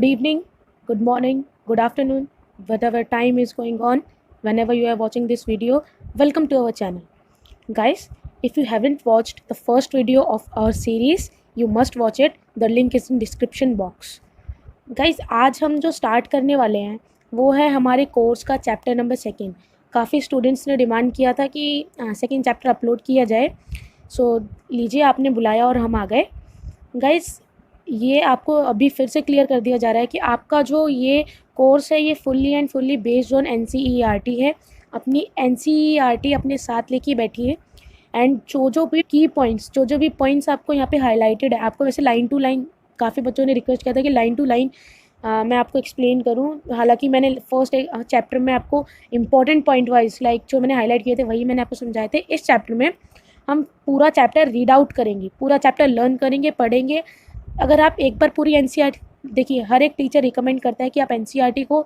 evening, good morning, good afternoon, whatever time is going on, whenever you are watching this video, welcome to our channel. Guys, if you haven't watched the first video of our series, you must watch it. The link is in description box. Guys आज हम जो start करने वाले हैं वो है हमारे course का चैप्टर नंबर 2। काफ़ी स्टूडेंट्स ने डिमांड किया था कि सेकंड चैप्टर अपलोड किया जाए। सो लीजिए, आपने बुलाया और हम आ गए। गाइस ये आपको अभी फिर से क्लियर कर दिया जा रहा है कि आपका जो ये कोर्स है ये fully and fully based on NCERT है। अपनी NCERT अपने साथ लेके बैठिए एंड जो भी की पॉइंट्स जो भी पॉइंट्स आपको यहाँ पे हाईलाइटेड है, आपको वैसे लाइन टू लाइन काफ़ी बच्चों ने रिक्वेस्ट किया था कि लाइन टू लाइन मैं आपको एक्सप्लेन करूं। हालांकि मैंने फर्स्ट चैप्टर में आपको इंपॉर्टेंट पॉइंट वाइज लाइक जो मैंने हाईलाइट किए थे वही मैंने आपको समझाए थे। इस चैप्टर में हम पूरा चैप्टर रीड आउट करेंगे, पूरा चैप्टर लर्न करेंगे, पढ़ेंगे। अगर आप एक बार पूरी NCERT देखिए, हर एक टीचर रिकमेंड करता है कि आप NCERT को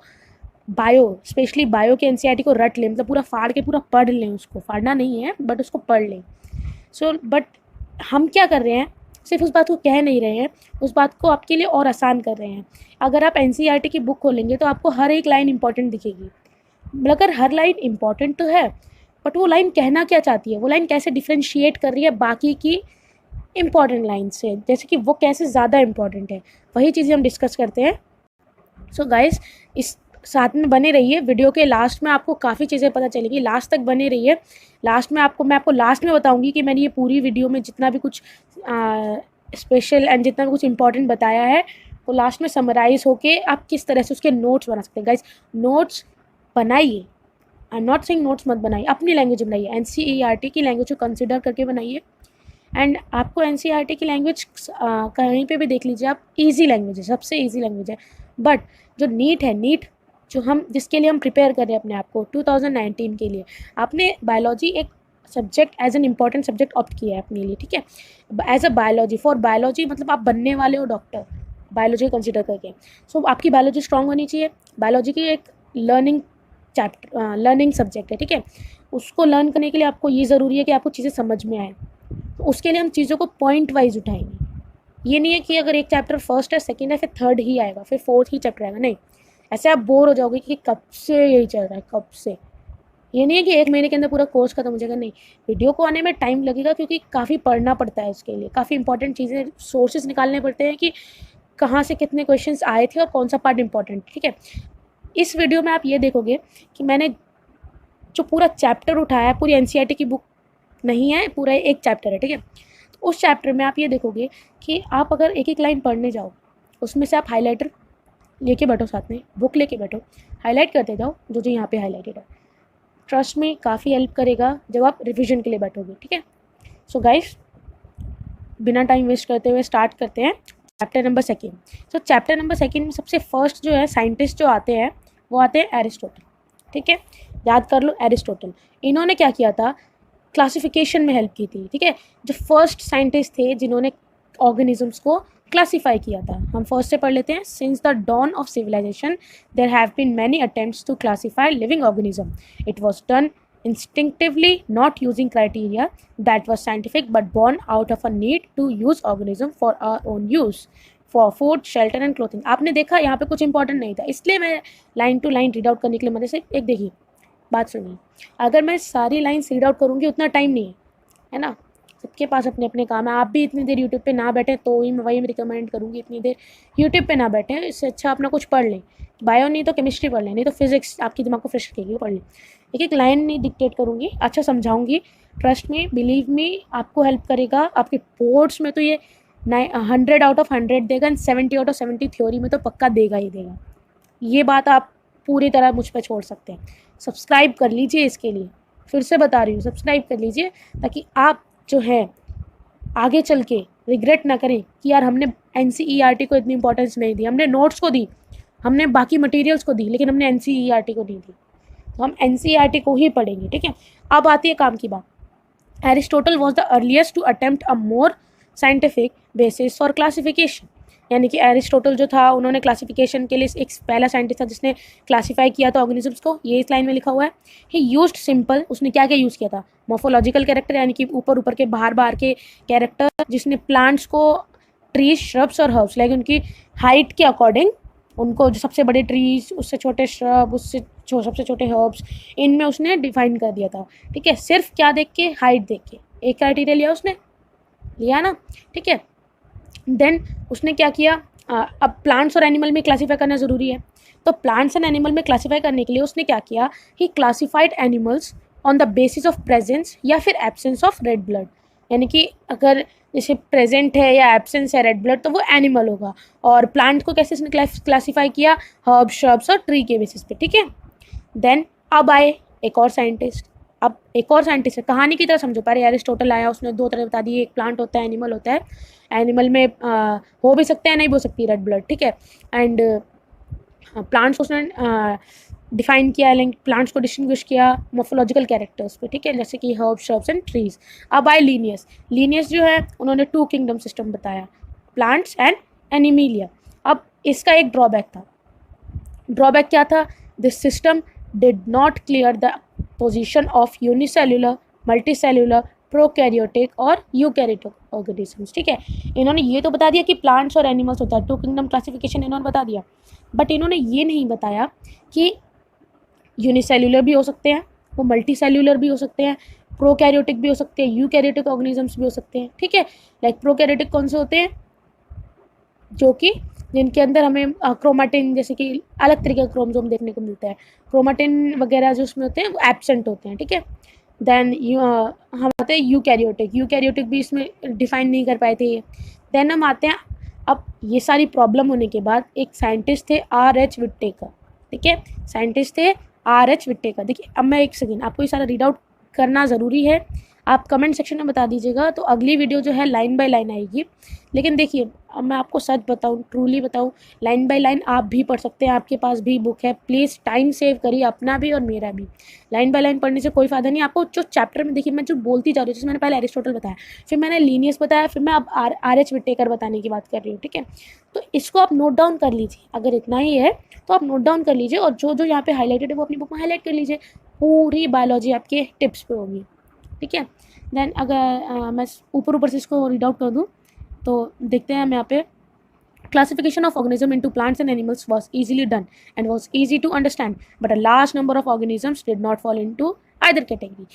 स्पेशली बायो के NCERT को रट लें, मतलब पूरा फाड़ के पूरा पढ़ लें। उसको फाड़ना नहीं है बट उसको पढ़ लें। बट हम क्या कर रहे हैं, सिर्फ उस बात को कह नहीं रहे हैं, उस बात को आपके लिए और आसान कर रहे हैं। अगर आप NCERT की बुक खोलेंगे तो आपको हर एक लाइन इंपॉर्टेंट दिखेगी। मगर हर लाइन इंपॉर्टेंट तो है, बट वो लाइन कहना क्या चाहती है, वो लाइन कैसे डिफ्रेंशिएट कर रही है बाकी की इम्पॉर्टेंट लाइन से, जैसे कि वो कैसे ज़्यादा इम्पॉर्टेंट है, वही चीज़ें हम डिस्कस करते हैं। सो गाइस, इस साथ में बने रहिए। वीडियो के लास्ट में आपको काफ़ी चीज़ें पता चलेगी, लास्ट तक बने रहिए। लास्ट में मैं आपको लास्ट में बताऊंगी कि मैंने ये पूरी वीडियो में जितना भी कुछ स्पेशल एंड जितना भी कुछ इंपॉर्टेंट बताया है वो लास्ट में समराइज़ होके आप किस तरह से उसके नोट्स बना सकते हैं। गाइस नोट्स बनाइए, I am not saying notes मत बनाइए, अपनी लैंग्वेज बनाइए, NCERT की लैंग्वेज को कंसिडर करके बनाइए। एंड आपको NCERT की लैंग्वेज कहीं पे भी देख लीजिए आप, इजी लैंग्वेज है, सबसे इजी लैंग्वेज है। बट जो नीट जो हम जिसके लिए हम प्रिपेयर कर रहे हैं अपने आप को 2019 के लिए, आपने बायोलॉजी एक subject as an important subject opt किया है अपने लिए, ठीक है। As a biology, for biology मतलब आप बनने वाले हो डॉक्टर, बायोलॉजी कंसिडर करके। सो आपकी बायोलॉजी स्ट्रांग होनी चाहिए। बायोलॉजी की एक लर्निंग सब्जेक्ट है, ठीक है। उसको लर्न करने के लिए आपको ये ज़रूरी है कि आपको चीज़ें समझ में आए। तो उसके लिए हम चीज़ों को पॉइंट वाइज उठाएंगे। ये नहीं है कि अगर एक चैप्टर फर्स्ट है, सेकंड है, फिर थर्ड ही आएगा, फिर फोर्थ ही चैप्टर आएगा, नहीं। ऐसे आप बोर हो जाओगे कि कब से यही चल रहा है, कब से। ये नहीं है कि 1 महीने के अंदर पूरा कोर्स खत्म हो जाएगा, नहीं। वीडियो को आने में टाइम लगेगा क्योंकि काफ़ी पढ़ना पड़ता है इसके लिए, काफ़ी इंपॉर्टेंट चीज़ें सोर्सेज निकालने पड़ते हैं कि कहाँ से कितने क्वेश्चंस आए थे और कौन सा पार्ट इंपॉर्टेंट, ठीक है। इस वीडियो में आप ये देखोगे कि मैंने जो पूरा चैप्टर उठाया है, पूरी NCERT की बुक नहीं है, पूरा एक चैप्टर है, ठीक है। तो उस चैप्टर में आप ये देखोगे कि आप अगर एक एक लाइन पढ़ने जाओ, उसमें से आप हाईलाइटर लेके बैठो, साथ में बुक लेके बैठो, हाईलाइट करते जाओ जो यहाँ पे हाईलाइटेड है। ट्रस्ट में काफ़ी हेल्प करेगा जब आप रिविजन के लिए बैठोगे, ठीक है। सो गाइस, बिना टाइम वेस्ट करते हुए स्टार्ट करते हैं चैप्टर नंबर 2। सो चैप्टर नंबर 2 में सबसे फर्स्ट जो है साइंटिस्ट जो आते हैं वो आते हैं एरिस्टोटल, ठीक है। याद कर लो, एरिस्टोटल। इन्होंने क्या किया था, क्लासिफिकेशन में हेल्प की थी, ठीक है। जो फर्स्ट साइंटिस्ट थे जिन्होंने ऑर्गेनिजम्स को क्लासीफाई किया था। हम फर्स्ट से पढ़ लेते हैं। Since the dawn of civilisation there have been many attempts to classify living organism. It was done instinctively, not using criteria that was scientific but born out of a need to use organism for our own use for food, shelter and clothing। आपने देखा यहाँ पे कुछ important नहीं था, इसलिए मैं line to line read out करने के लिए मैंने सिर्फ एक देखी बात सुनी। अगर मैं सारी लाइन्स रीड आउट करूँगी उतना टाइम नहीं है ना, सबके पास अपने अपने काम है। आप भी इतनी देर यूट्यूब पे ना बैठें तो ही मैं रिकमेंड करूँगी, इतनी देर यूट्यूब पे ना बैठें, इससे अच्छा अपना कुछ पढ़ लें। बायो नहीं तो केमिस्ट्री पढ़ लें, नहीं तो फिजिक्स आपकी दिमाग को फ्रेश रखेगी, वो पढ़ लें। एक एक लाइन नहीं डिक्टेट करूँगी, अच्छा समझाऊँगी। ट्रस्ट मी, बिलीव मी, आपको हेल्प करेगा। आपके बोर्ड्स में तो ये 100 आउट ऑफ 100 देगा एंड 70 आउट ऑफ 70 थ्योरी में तो पक्का देगा ही देगा। ये बात आप पूरी तरह मुझ पर छोड़ सकते हैं। सब्सक्राइब कर लीजिए, इसके लिए फिर से बता रही हूँ, सब्सक्राइब कर लीजिए ताकि आप जो है आगे चल के रिग्रेट ना करें कि यार हमने NCERT को इतनी इंपॉर्टेंस नहीं दी, हमने नोट्स को दी, हमने बाकी मटेरियल्स को दी, लेकिन हमने NCERT को नहीं दी। तो हम NCERT को ही पढ़ेंगे, ठीक है। अब आती है काम की बात। Aristotle was the earliest to attempt a more scientific basis for classification. यानी कि एरिस्टोटल जो था, उन्होंने क्लासिफिकेशन के लिए एक पहला साइंटिस्ट था जिसने क्लासीफाई किया था ऑर्गेनिजम्स को। ये इस लाइन में लिखा हुआ है। ही यूज्ड सिंपल, उसने क्या क्या यूज़ किया था, मॉर्फोलॉजिकल कैरेक्टर यानी कि ऊपर ऊपर के बाहर के कैरेक्टर, जिसने प्लांट्स को ट्रीज, श्रब्स और हर्ब्स लाइक उनकी हाइट के अकॉर्डिंग उनको जो सबसे बड़े ट्रीज, उससे छोटे श्रब, उससे सबसे छोटे हर्ब्स, इनमें उसने डिफाइन कर दिया था। ठीक है, सिर्फ क्या देख के, हाइट देख के। एक क्राइटेरिया लिया उसने, लिया ना। ठीक है, देन उसने क्या किया, अब प्लांट्स और एनिमल में क्लासीफाई करना ज़रूरी है, तो प्लांट्स एंड एनिमल में क्लासीफाई करने के लिए उसने क्या किया, he classified animals on the basis of presence या फिर एब्सेंस ऑफ रेड ब्लड। यानी कि अगर जैसे प्रेजेंट है या एब्सेंस है रेड ब्लड तो वो एनिमल होगा, और प्लांट को कैसे इसने क्लासीफाई किया, हर्ब, श्रब्स और ट्री के बेसिस पे। ठीक है, देन अब आए एक और साइंटिस्ट। अब एक और साइंटिस्ट है, कहानी की तरह समझो। पहले एरिस्टोटल आया, उसने दो तरह बता दिए, एक प्लांट होता है, एनिमल होता है। एनिमल में हो भी सकते हैं, नहीं भी हो सकती रेड ब्लड। ठीक है, एंड प्लांट्स को उसने डिफाइन किया, लिंक प्लांट्स को डिस्टिंग्विश किया मोफोलॉजिकल कैरेक्टर्स पे। ठीक है, जैसे कि हर्ब, श्रब्स एंड ट्रीज। अब आए लीनियस। लीनियस जो है उन्होंने 2 किंगडम सिस्टम बताया, प्लांट्स एंड एनिमीलिया। अब इसका एक ड्रॉबैक था। ड्रॉबैक क्या था, this system did not clear the position of unicellular, multicellular, prokaryotic और यूकैरियोटिक ऑर्गेनिजम्स। ठीक है, इन्होंने ये तो बता दिया कि प्लांट्स और एनिमल्स होता है, 2 किंगडम क्लासिफिकेशन इन्होंने बता दिया, बट इन्होंने ये नहीं बताया कि यूनिसेल्युलर भी हो सकते हैं, वो मल्टी सेल्युलर भी हो सकते हैं, प्रोकैरियोटिक भी हो सकते हैं, यूकैरियोटिक ऑर्गेनिजम्स भी हो सकते हैं। ठीक है, लाइक प्रोकैरियोटिक कौन से होते हैं, जो कि जिनके अंदर हमें क्रोमाटिन जैसे कि अलग तरीके का क्रोमोसोम देखने को मिलता है, क्रोमाटिन वगैरह जो उसमें होते हैं वो एब्सेंट होते हैं। ठीक है, देन हम आते हैं यूकैरियोटिक। यूकैरियोटिक भी इसमें डिफाइन नहीं कर पाए थे ये। देन हम आते हैं, अब ये सारी प्रॉब्लम होने के बाद एक साइंटिस्ट थे R.H. विट्टेकर। ठीक है, साइंटिस्ट थे R.H. विट्टेकर। देखिए, अब मैं एक सेकेंड, आपको ये सारा रीड आउट करना ज़रूरी है, आप कमेंट सेक्शन में बता दीजिएगा, तो अगली वीडियो जो है लाइन बाय लाइन आएगी। लेकिन देखिए, अब मैं आपको सच बताऊं, ट्रूली बताऊं, लाइन बाय लाइन आप भी पढ़ सकते हैं, आपके पास भी बुक है। प्लीज़ टाइम सेव करिए, अपना भी और मेरा भी। लाइन बाय लाइन पढ़ने से कोई फ़ायदा नहीं। आपको जो चैप्टर में, देखिए मैं जो बोलती जा रही हूँ, जैसे मैंने पहले एरिस्टोटल बताया, फिर मैंने लीनियस बताया, फिर मैं अब R.H. विट्टेकर बताने की बात कर रही हूँ। ठीक है, तो इसको आप नोट डाउन कर लीजिए। अगर इतना ही है तो आप नोट डाउन कर लीजिए, और जो जो यहाँ पे हाईलाइटेड है वो अपनी बुक में हाईलाइट कर लीजिए। पूरी बायोलॉजी आपके टिप्स पे होगी। ठीक है, देन अगर मैं ऊपर से इसको रीड आउट कर दूँ तो देखते हैं हम यहाँ पे, classification of organism into plants and animals was easily done and was easy to understand, but a large number of organisms did not fall into either category.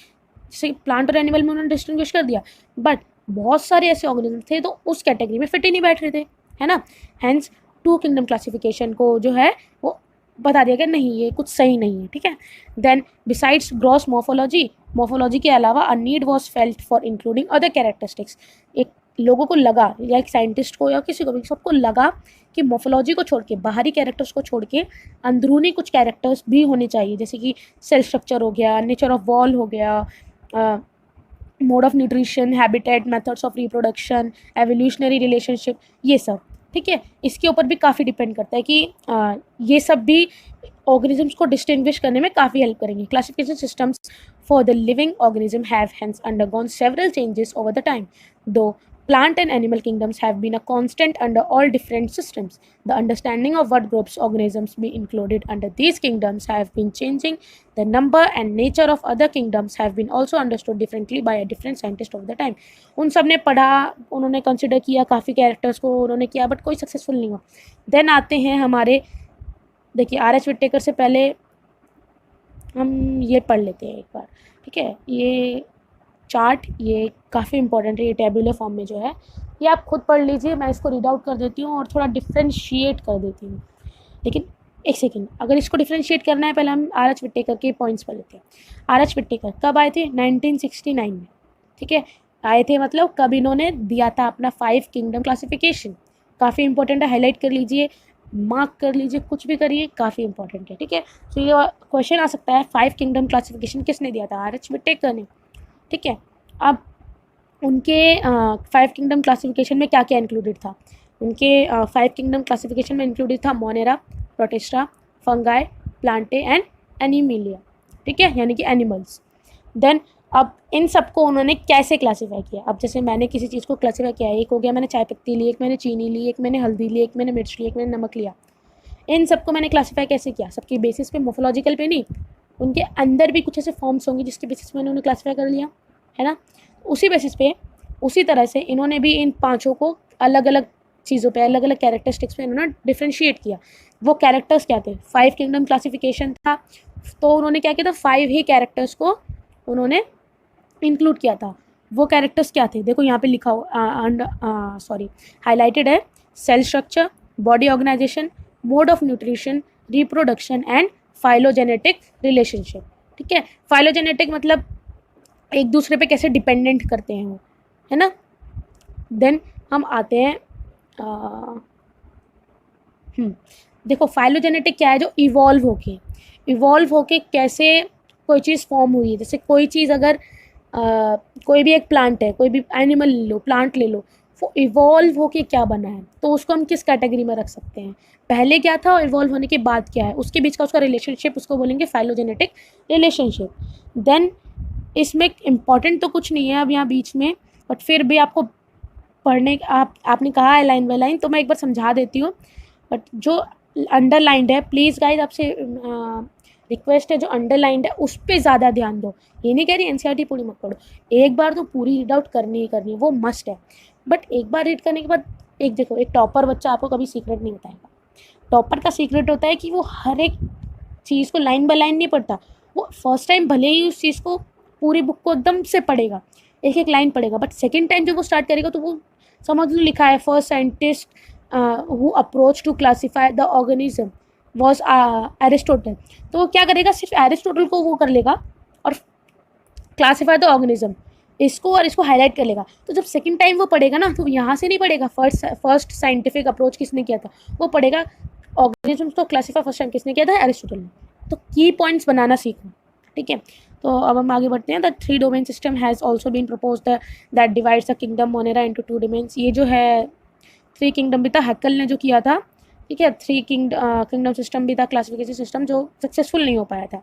जैसे प्लांट और एनिमल में उन्होंने डिस्टिंग्विश कर दिया, बट बहुत सारे ऐसे organism थे तो उस कैटेगरी में फिट ही नहीं बैठ रहे थे, है ना। हेंस 2 किंगडम क्लासिफिकेशन को जो है वो बता दिया कि नहीं, ये कुछ सही नहीं है। ठीक है, देन बिसाइड्स ग्रॉस मोफोलॉजी के अलावा a need was felt for including other characteristics. एक लोगों को लगा, या एक साइंटिस्ट को या किसी को भी, सबको लगा कि मोफोलॉजी को छोड़ के, बाहरी कैरेक्टर्स को छोड़ के अंदरूनी कुछ कैरेक्टर्स भी होने चाहिए, जैसे कि सेल स्ट्रक्चर हो गया, नेचर ऑफ वॉल हो गया, mode of nutrition, habitat, methods of reproduction, evolutionary relationship, ये सब। ठीक है, इसके ऊपर भी काफ़ी डिपेंड करता है कि ये सब भी ऑर्गेनिजम्स को डिस्टिंग्विश करने में काफ़ी हेल्प करेंगे। Classification systems for the living organism have hence undergone several changes over the time, दो plant and animal kingdoms have been a constant under all different systems. The understanding of what groups organisms be included under these kingdoms have been changing. The number and nature of other kingdoms have been also understood differently by a different scientist over the time. उन सब ने पढ़ा, उन्होंने consider किया, काफ़ी characters को उन्होंने किया, बट कोई सक्सेसफुल नहीं हुआ। देन आते हैं हमारे, देखिए R.H. विट्टेकर से पहले हम ये पढ़ लेते हैं एक बार। ठीक है, ये चार्ट ये काफ़ी इंपॉर्टेंट है, ये टेबुलर फॉर्म में जो है, ये आप खुद पढ़ लीजिए, मैं इसको रीड आउट कर देती हूँ और थोड़ा डिफ्रेंशिएट कर देती हूँ। लेकिन एक सेकेंड, अगर इसको डिफ्रेंशिएट करना है, पहले हम R.H. विट्टेकर के पॉइंट्स पढ़ लेते हैं। R.H. विट्टेकर कब आए थे? 1969 में। ठीक है, आए थे मतलब कब इन्होंने दिया था अपना 5 किंगडम क्लासिफिकेशन। काफ़ी इंपॉर्टेंट है, हाईलाइट कर लीजिए, मार्क कर लीजिए, कुछ भी करिए, काफ़ी इंपॉर्टेंट है। ठीक है, तो ये क्वेश्चन आ सकता है, 5 किंगडम क्लासिफिकेशन किसने दिया था? R.H. विट्टेकर ने। ठीक है, अब उनके 5 किंगडम क्लासिफिकेशन में क्या क्या इंक्लूडेड था? उनके 5 किंगडम क्लासिफिकेशन में इंक्लूडेड था Monera, protista, fungi, Plantae and Animalia. ठीक है, यानी कि एनिमल्स। देन अब इन सबको उन्होंने कैसे क्लासीफाई किया? अब जैसे मैंने किसी चीज़ को क्लासीफाई किया, एक हो गया मैंने चाय पत्ती ली, एक मैंने चीनी ली, एक मैंने हल्दी ली, एक मैंने मिर्च ली, एक मैंने नमक लिया। इन सबको मैंने क्लासीफाई कैसे किया? सबकी बेसिस पे, मोफोलॉजिकल पे नहीं, उनके अंदर भी कुछ ऐसे फॉर्म्स होंगे जिसके बेसिस पे उन्होंने क्लासीफाई कर लिया, है ना। उसी बेसिस पे, उसी तरह से इन्होंने भी इन पांचों को अलग अलग चीज़ों पे, अलग अलग कैरेक्टरिस्टिक्स पे इन्होंने डिफ्रेंशिएट किया। वो कैरेक्टर्स क्या थे, 5 किंगडम क्लासिफिकेशन था, तो उन्होंने क्या किया था, 5 ही कैरेक्टर्स को उन्होंने इंक्लूड किया था। वो कैरेक्टर्स क्या थे, देखो यहाँ पे लिखा हो सॉरी हाईलाइटेड है, cell structure, body organisation, mode of nutrition, reproduction and phylogenetic relationship. ठीक है, फाइलोजेनेटिक मतलब एक दूसरे पे कैसे डिपेंडेंट करते हैं वो, है ना। देन हम आते हैं देखो फाइलोजेनेटिक क्या है, जो इवॉल्व होके कैसे कोई चीज़ फॉर्म हुई है। जैसे कोई चीज़ अगर कोई भी एक प्लांट है, कोई भी एनिमल ले लो, प्लांट ले लो, वो इवॉल्व होके क्या बना है, तो उसको हम किस कैटेगरी में रख सकते हैं, पहले क्या था और इवॉल्व होने के बाद क्या है, उसके बीच का उसका रिलेशनशिप, उसको बोलेंगे फाइलोजेनेटिक रिलेशनशिप। देन इसमें इम्पॉर्टेंट तो कुछ नहीं है अब यहाँ बीच में, बट फिर भी आपको पढ़ने आपने कहा है लाइन बाय लाइन, तो मैं एक बार समझा देती हूँ। बट जो अंडरलाइंड है, प्लीज़ गाइज आपसे रिक्वेस्ट है, जो अंडरलाइंड है उस पर ज़्यादा ध्यान दो। ये नहीं कह रही एनसीईआरटी पूरी मत पढ़ो, एक बार तो पूरी रीड आउट करनी ही करनी है, वो मस्ट है। बट एक बार रीड करने के बाद एक देखो, एक टॉपर बच्चा आपको कभी सीक्रेट नहीं बताएगा। टॉपर का सीक्रेट होता है कि वो हर एक चीज़ को लाइन बाय लाइन नहीं पढ़ता, वो फर्स्ट टाइम भले ही उस चीज़ को पूरी बुक को एकदम से पढ़ेगा, एक एक लाइन पढ़ेगा, बट सेकेंड टाइम जब वो स्टार्ट करेगा तो वो समझ लो लिखा है first scientist who approach to classify the organism was Aristotle. तो वो क्या करेगा, सिर्फ एरिस्टोटल को वो कर लेगा और क्लासीफाई द ऑर्गेनिज्म इसको और इसको हाईलाइट कर लेगा। तो जब सेकंड टाइम वो पढ़ेगा ना, तो यहाँ से नहीं पढ़ेगा फर्स्ट साइंटिफिक अप्रोच किसने किया था, वो पढ़ेगा ऑर्गेनिज्म को क्लासीफाई फर्स्ट टाइम किसने किया था, एरिस्टोटल ने। तो की पॉइंट्स बनाना सीखो, ठीक है। तो अब हम आगे बढ़ते हैं। The 3 domain system has also been proposed that divides the kingdom Monera into 2 domains. ये जो है 3 किंगडम भी था, हैकल ने जो किया था, ठीक है। 3 किंगडम सिस्टम भी था, क्लासिफिकेशन सिस्टम, जो सक्सेसफुल नहीं हो पाया था,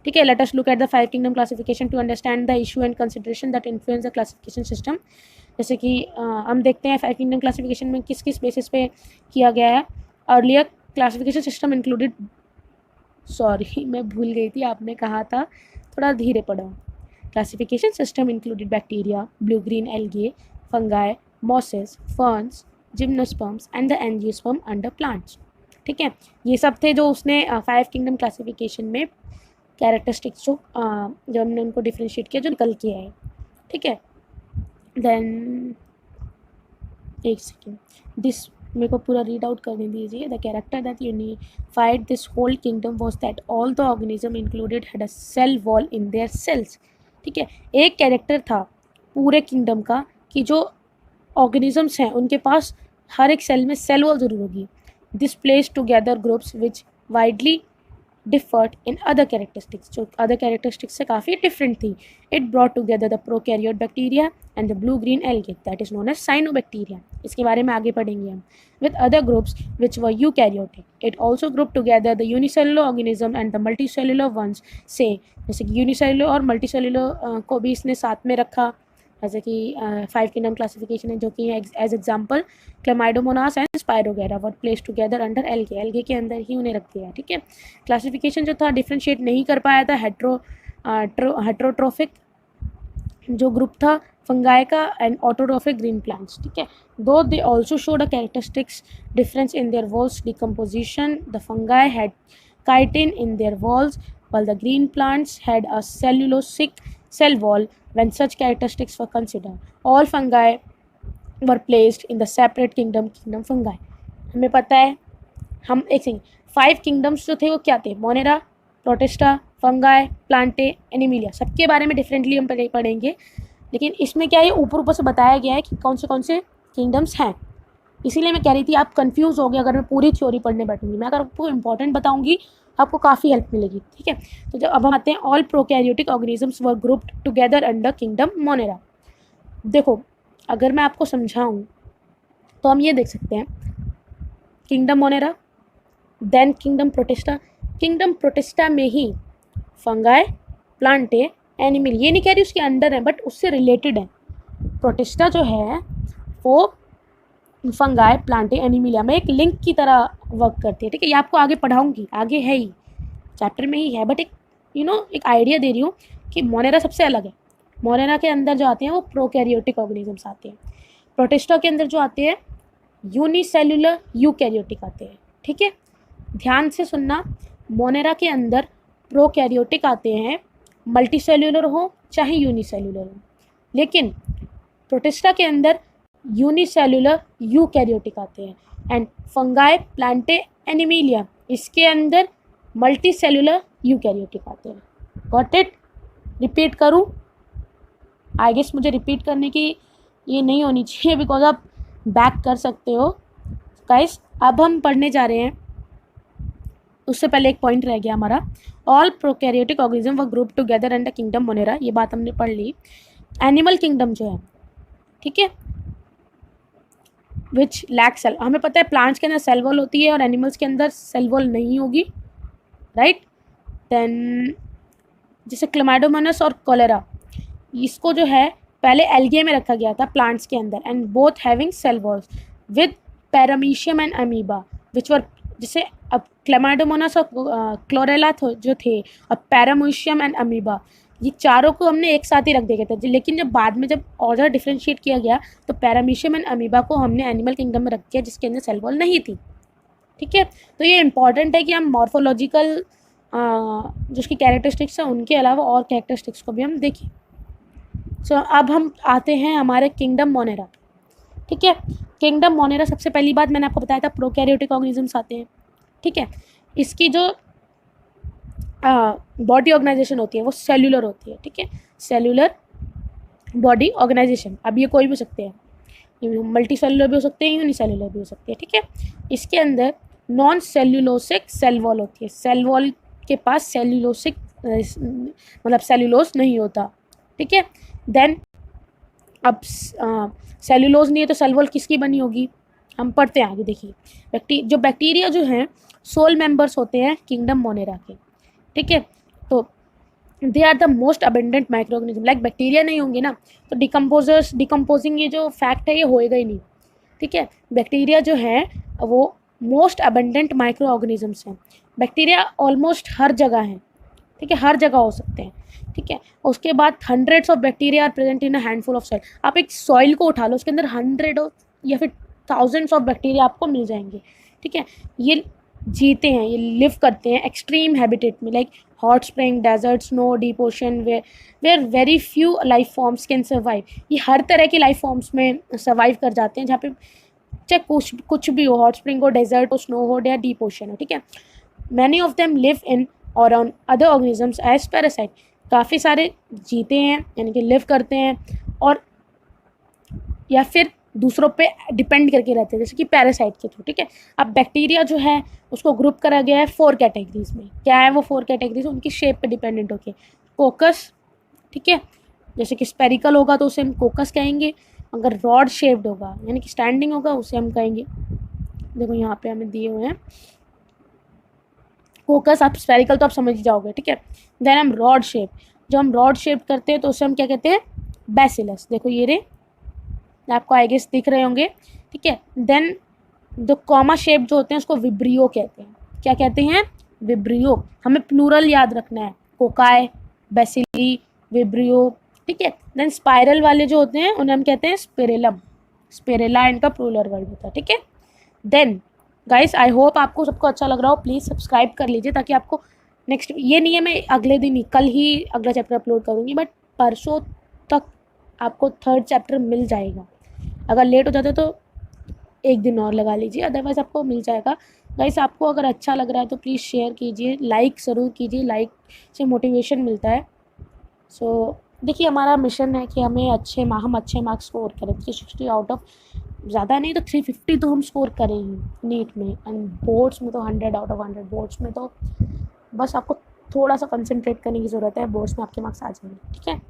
ठीक है। Let us look at the 5 kingdom classification to understand the issue and consideration that influence the classification system. जैसे कि हम देखते हैं 5 किंगडम क्लासिफिकेशन में किस किस बेसिस पे किया गया है। Earlier classification system included, sorry मैं भूल गई थी, आपने कहा था थोड़ा धीरे पढ़ो। Classification system included bacteria, blue green algae, fungi, mosses, ferns, gymnosperms and the angiosperm under plants. ठीक है, ये सब थे जो उसने 5 किंगडम क्लासिफिकेशन में कैरेक्टरिस्टिक्स जो हमने उनको डिफ्रेंशिएट किया, जो निकल के आए, ठीक है। देन एक सेकेंड, दिस मेरे को पूरा रीड आउट करने दीजिए। The character that unified this whole kingdom was that all the organism included had a cell wall in their cells. ठीक है, एक कैरेक्टर था पूरे किंगडम का कि जो ऑर्गेनिजम्स हैं उनके पास हर एक सेल में सेल वॉल जरूर होगी। This place together groups which widely differed in other characteristics, जो अदर कैरेक्टरिस्टिक्स से काफ़ी डिफरेंट थी। It brought together the prokaryote bacteria and the blue green algae that is known as cyanobacteria. इसके बारे में आगे पढ़ेंगे हम। With other groups which were eukaryotic, it also group together the unicellular organism and the multicellular ones से, जैसे कि unicellular और मल्टीसेलुलर को भी इसने साथ में रखा, जैसे कि 5 किंगडम क्लासिफिकेशन है, जो कि as example Chlamydomonas and Spirogyra were place together under algae, algae के अंदर ही उन्हें रख दिया। ठीक है, क्लासिफिकेशन जो था डिफ्रेंशिएट नहीं कर पाया था हेट्रोट्रोफिक जो ग्रुप था फंगाई का एंड ऑटोट्रोफिक ग्रीन प्लांट्स। ठीक है, दो they also showed a characteristics difference in their walls decomposition. The fungi had chitin in their walls while the green plants had a cellulosic cell wall. When such characteristics were considered, all fungi were placed in the separate kingdom fungi. हमें पता है, हम एक second, 5 kingdoms जो थे वो क्या थे, Monera, protista, fungi, Plantae, Animalia, सबके बारे में डिफरेंटली हम पढ़ेंगे। लेकिन इसमें क्या है, ऊपर ऊपर से बताया गया है कि कौन से किंगडम्स हैं। इसीलिए मैं कह रही थी आप कंफ्यूज हो गए अगर मैं पूरी थ्योरी पढ़ने बैठूंगी। मैं अगर आपको इंपॉर्टेंट बताऊंगी आपको काफ़ी हेल्प मिलेगी। ठीक है, तो जब अब हम आते हैं, all prokaryotic organisms were grouped together under kingdom Monera. देखो अगर मैं आपको समझाऊं तो हम ये देख सकते हैं, kingdom Monera, then kingdom Protista. Kingdom Protista में ही फंगाई, प्लांटे, एनिमल, ये नहीं कह रही उसके अंडर है बट उससे रिलेटेड है। प्रोटिस्टा जो है वो फंगाई, प्लांटे, एनिमिलिया में एक लिंक की तरह वर्क करती है। ठीक है, ये आपको आगे पढ़ाऊंगी, आगे है ही चैप्टर में ही है, बट एक एक आइडिया दे रही हूँ कि मोनेरा सबसे अलग है। मोनेरा के अंदर जो आते हैं वो प्रोकैरियोटिक ऑर्गेनिजम्स आते हैं। प्रोटिस्टा के अंदर जो आते हैं यूनिसेलुलर यूकैरियोटिक आते हैं। ठीक है, ध्यान से सुनना, मोनेरा के अंदर प्रोकैरियोटिक आते हैं, मल्टीसेल्यूलर हो चाहे यूनिसेल्यूलर हो, लेकिन प्रोटिस्टा के अंदर यूनिसेल्यूलर यूकैरियोटिक आते हैं। एंड फंगाई, प्लांटे, एनिमिलिया, इसके अंदर मल्टीसेल्यूलर यूकैरियोटिक आते हैं। Got it? रिपीट करूं? आई गेस मुझे रिपीट करने की ये नहीं होनी चाहिए, बिकॉज आप बैक कर सकते हो। गाइस अब हम पढ़ने जा रहे हैं, उससे पहले एक पॉइंट रह गया हमारा। All prokaryotic organism were group together under kingdom Monera, ये बात हमने पढ़ ली। एनिमल किंगडम जो है, ठीक है, विच लैक सेल, हमें पता है प्लांट्स के अंदर सेल वॉल होती है और एनिमल्स के अंदर सेल वॉल नहीं होगी, राइट। देन जैसे क्लैमाइडोमोनास और कोलेरा, इसको जो है पहले एल्गे में रखा गया था प्लांट्स के अंदर, and both having cell walls with paramecium and amoeba which were, जैसे अब क्लैमाइडोमोनास और क्लोरेला जो थे, और पैरामीशियम एंड अमीबा, ये चारों को हमने एक साथ ही रख दिया था। लेकिन जब बाद में जब ऑर्डर डिफ्रेंशिएट किया गया तो पैरामीशियम एंड अमीबा को हमने एनिमल किंगडम में रख दिया, जिसके अंदर सेल वॉल नहीं थी, ठीक है। तो ये इंपॉर्टेंट है कि हम मॉर्फोलॉजिकल जो उसकी कैरेक्टरिस्टिक्स हैं उनके अलावा और कैरेक्टरिस्टिक्स को भी हम देखें। सो अब हम आते हैं हमारे किंगडम मोनेरा, ठीक है। किंगडम मोनेरा, सबसे पहली बात मैंने आपको बताया था प्रोकैरियोटिक ऑर्गेनिजम्स आते हैं, ठीक है। इसकी जो बॉडी ऑर्गेनाइजेशन होती है वो सेल्यूलर होती है, ठीक है, सेल्यूलर बॉडी ऑर्गेनाइजेशन। अब ये कोई भी हो सकते हैं, ये मल्टी सेल्यूलर भी हो सकते हैं, यूनिसेल्यूलर भी हो सकते हैं, ठीक है। इसके अंदर नॉन सेल्यूलोसिक सेल वॉल होती है, सेल वॉल के पास सेल्यूलोसिक मतलब सेल्यूलोस नहीं होता, ठीक है। देन अब सेल्यूलोज नहीं है तो सेल वॉल किसकी बनी होगी, हम पढ़ते हैं आगे, देखिए। जो बैक्टीरिया जो हैं सोल मेंबर्स होते हैं किंगडम मोनेरा के, ठीक है। तो they are the most abundant micro organism, like bacteria नहीं होंगे ना तो डिकम्पोजिंग ये जो फैक्ट है ये होएगा ही नहीं, ठीक है। बैक्टीरिया जो है वो मोस्ट अबेंडेंट माइक्रो ऑर्गेनिजम्स हैं। बैक्टीरिया ऑलमोस्ट हर जगह हैं, ठीक है, हर जगह हो सकते हैं, ठीक है। उसके बाद hundreds of bacteria are present in a handful of soil. आप एक सॉइल को उठा लो, उसके अंदर हंड्रेड या फिर थाउजेंड्स ऑफ बैक्टीरिया आपको मिल जाएंगे, ठीक है। ये जीते हैं, ये लिव करते हैं एक्सट्रीम हैबिटेट में, like hot spring, desert, snow, deep ocean, where very few life forms can survive. ये हर तरह की लाइफ फॉर्म्स में सर्वाइव कर जाते हैं, जहाँ पे चाहे कुछ भी हो, हॉट स्प्रिंग हो, डेजर्ट हो, स्नो हो या डीप ओशन हो, ठीक है। Many of them live in और on other organisms as parasite, काफ़ी सारे जीते हैं यानी कि लिव करते हैं और या फिर दूसरों पे डिपेंड करके रहते हैं, जैसे कि पैरासाइट के थ्रू, ठीक है। अब बैक्टीरिया जो है उसको ग्रुप करा गया है 4 कैटेगरीज में। क्या है वो 4 कैटेगरीज? उनकी शेप पे डिपेंडेंट होके, कोकस, ठीक है, जैसे कि स्पेरिकल होगा तो उसे हम कोकस कहेंगे, अगर रॉड शेप्ड होगा यानी कि स्टैंडिंग होगा उसे हम कहेंगे, देखो यहाँ पे हमें दिए हुए हैं कोकस, आप स्पेरिकल तो आप समझ ही जाओगे, ठीक है। देन हम रॉड शेप, जो हम रॉड शेप करते हैं तो उसे हम क्या कहते हैं, बैसिलस, देखो ये रे आपको आई गेस दिख रहे होंगे, ठीक है। देन जो कॉमा शेप जो होते हैं उसको विब्रियो कहते हैं। क्या कहते हैं? विब्रियो। हमें प्लूरल याद रखना है, कोकाई, बैसिली, विब्रियो, ठीक है। देन स्पाइरल वाले जो होते हैं उन्हें हम कहते हैं स्पिरेलम, स्पिरेला इनका प्लूरल वर्ड होता है, ठीक है। देन गाइस आई होप आपको सबको अच्छा लग रहा हो, प्लीज़ सब्सक्राइब कर लीजिए ताकि आपको नेक्स्ट, ये नहीं है मैं अगले दिन ही, कल ही अगला चैप्टर अपलोड करूँगी, बट परसों तक आपको 3rd चैप्टर मिल जाएगा। अगर लेट हो जाता तो एक दिन और लगा लीजिए, अदरवाइज़ आपको मिल जाएगा। गाइस आपको अगर अच्छा लग रहा है तो प्लीज़ शेयर कीजिए, लाइक ज़रूर कीजिए, लाइक से मोटिवेशन मिलता है। सो देखिए हमारा मिशन है कि हम अच्छे मार्क्स स्कोर करें, 360 आउट ऑफ, ज़्यादा नहीं तो 350 तो हम स्कोर करें ही नीट में, एंड बोर्ड्स में तो 100 आउट ऑफ 100। बोर्ड्स में तो बस आपको थोड़ा सा कंसंट्रेट करने की ज़रूरत है, बोर्ड्स में आपके मार्क्स आ जाएंगे, ठीक है।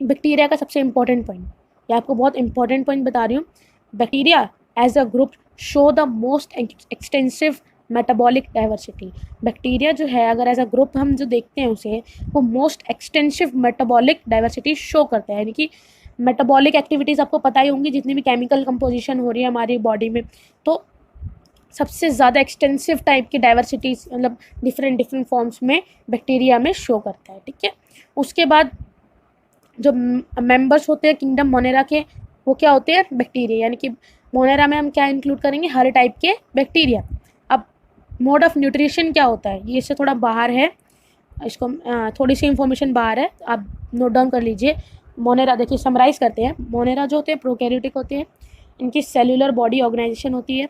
बैक्टीरिया का सबसे इंपॉर्टेंट पॉइंट, ये आपको बहुत इंपॉर्टेंट पॉइंट बता रही हूँ। Bacteria as a group show the most extensive metabolic diversity. Bacteria जो है अगर एज अ ग्रुप हम जो देखते हैं उसे, वो most extensive metabolic diversity show करता है, यानी कि मेटाबॉलिक एक्टिविटीज़ आपको पता ही होंगी, जितनी भी केमिकल कंपोजिशन हो रही है हमारी बॉडी में, तो सबसे ज़्यादा एक्सटेंसिव टाइप की डाइवर्सिटीज मतलब डिफरेंट फॉर्म्स में बैक्टीरिया में शो करता है, ठीक है। उसके बाद जो मेंबर्स होते हैं किंगडम मोनेरा के, वो क्या होते हैं? बैक्टीरिया, यानी कि मोनेरा में हम क्या इंक्लूड करेंगे? हर टाइप के बैक्टीरिया। अब मोड ऑफ न्यूट्रिशन क्या होता है, ये इससे थोड़ा बाहर है, इसको थोड़ी सी इंफॉर्मेशन बाहर है, आप नोट डाउन कर लीजिए। मोनेरा, देखिए समराइज करते हैं। मोनेरा जो होते हैं प्रोकैरियोटिक होते हैं, इनकी सेल्यूलर बॉडी ऑर्गेनाइजेशन होती है,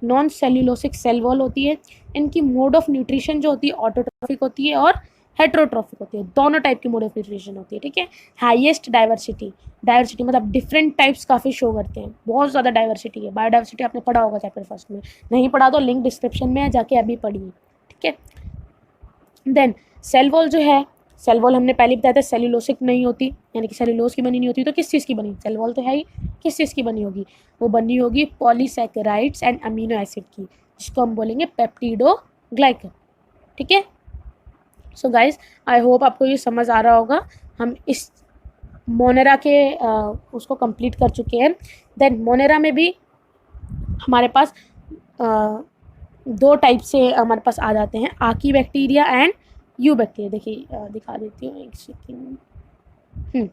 नॉन सेल्यूलोसिक सेल वॉल होती है, इनकी मोड ऑफ न्यूट्रिशन जो होती है ऑटोट्रॉफिक होती है और हेट्रोट्रॉफिक होती है, दोनों टाइप की मोड ऑफ न्यूट्रिशन होती है, ठीक है। हाईएस्ट डाइवर्सिटी, डाइवर्सिटी मतलब डिफरेंट टाइप्स काफ़ी शो करते हैं, बहुत ज़्यादा डाइवर्सिटी है। बायोडाइवर्सिटी आपने पढ़ा होगा चैप्टर फर्स्ट में, नहीं पढ़ा तो लिंक डिस्क्रिप्शन में है, जाके अभी पढ़िए, ठीक है। देन सेल वॉल जो है, सेल वॉल हमने पहले बताया था सेल्यूलोसिक नहीं होती, यानी कि सेल्यूलोज की बनी नहीं होती, तो किस चीज़ की बनी, सेल वॉल तो है ही, किस चीज़ की बनी होगी, वो बनी होगी पॉलीसैकेराइड्स एंड अमीनो एसिड की, जिसको हम बोलेंगे पेप्टिडोग्लाइकन, ठीक है। सो गाइज आई होप आपको ये समझ आ रहा होगा। हम इस मोनेरा के उसको कंप्लीट कर चुके हैं। देन मोनेरा में भी हमारे पास दो टाइप से हमारे पास आ जाते हैं, आकी बैक्टीरिया एंड यू बैक्टीरिया। देखिए दिखा देती हूँ एक सेकेंड।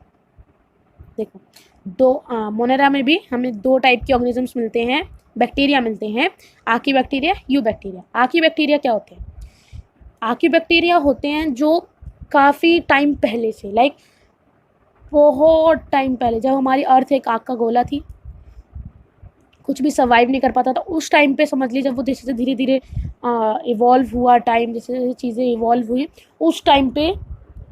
देखो दो मोनेरा में भी हमें दो टाइप के ऑर्गेनिजम्स मिलते हैं, बैक्टीरिया मिलते हैं, आकी बैक्टीरिया, यू बैक्टीरिया। आकी बैक्टीरिया क्या होते हैं, आकी बैक्टीरिया होते हैं जो काफ़ी टाइम पहले से, लाइक बहुत टाइम पहले, जब हमारी अर्थ एक आग का गोला थी, कुछ भी सर्वाइव नहीं कर पाता था, उस टाइम पे समझ लीजिए, जब वो जैसे धीरे धीरे इवॉल्व हुआ टाइम, जैसे जैसे चीज़ें इवॉल्व हुई, उस टाइम पे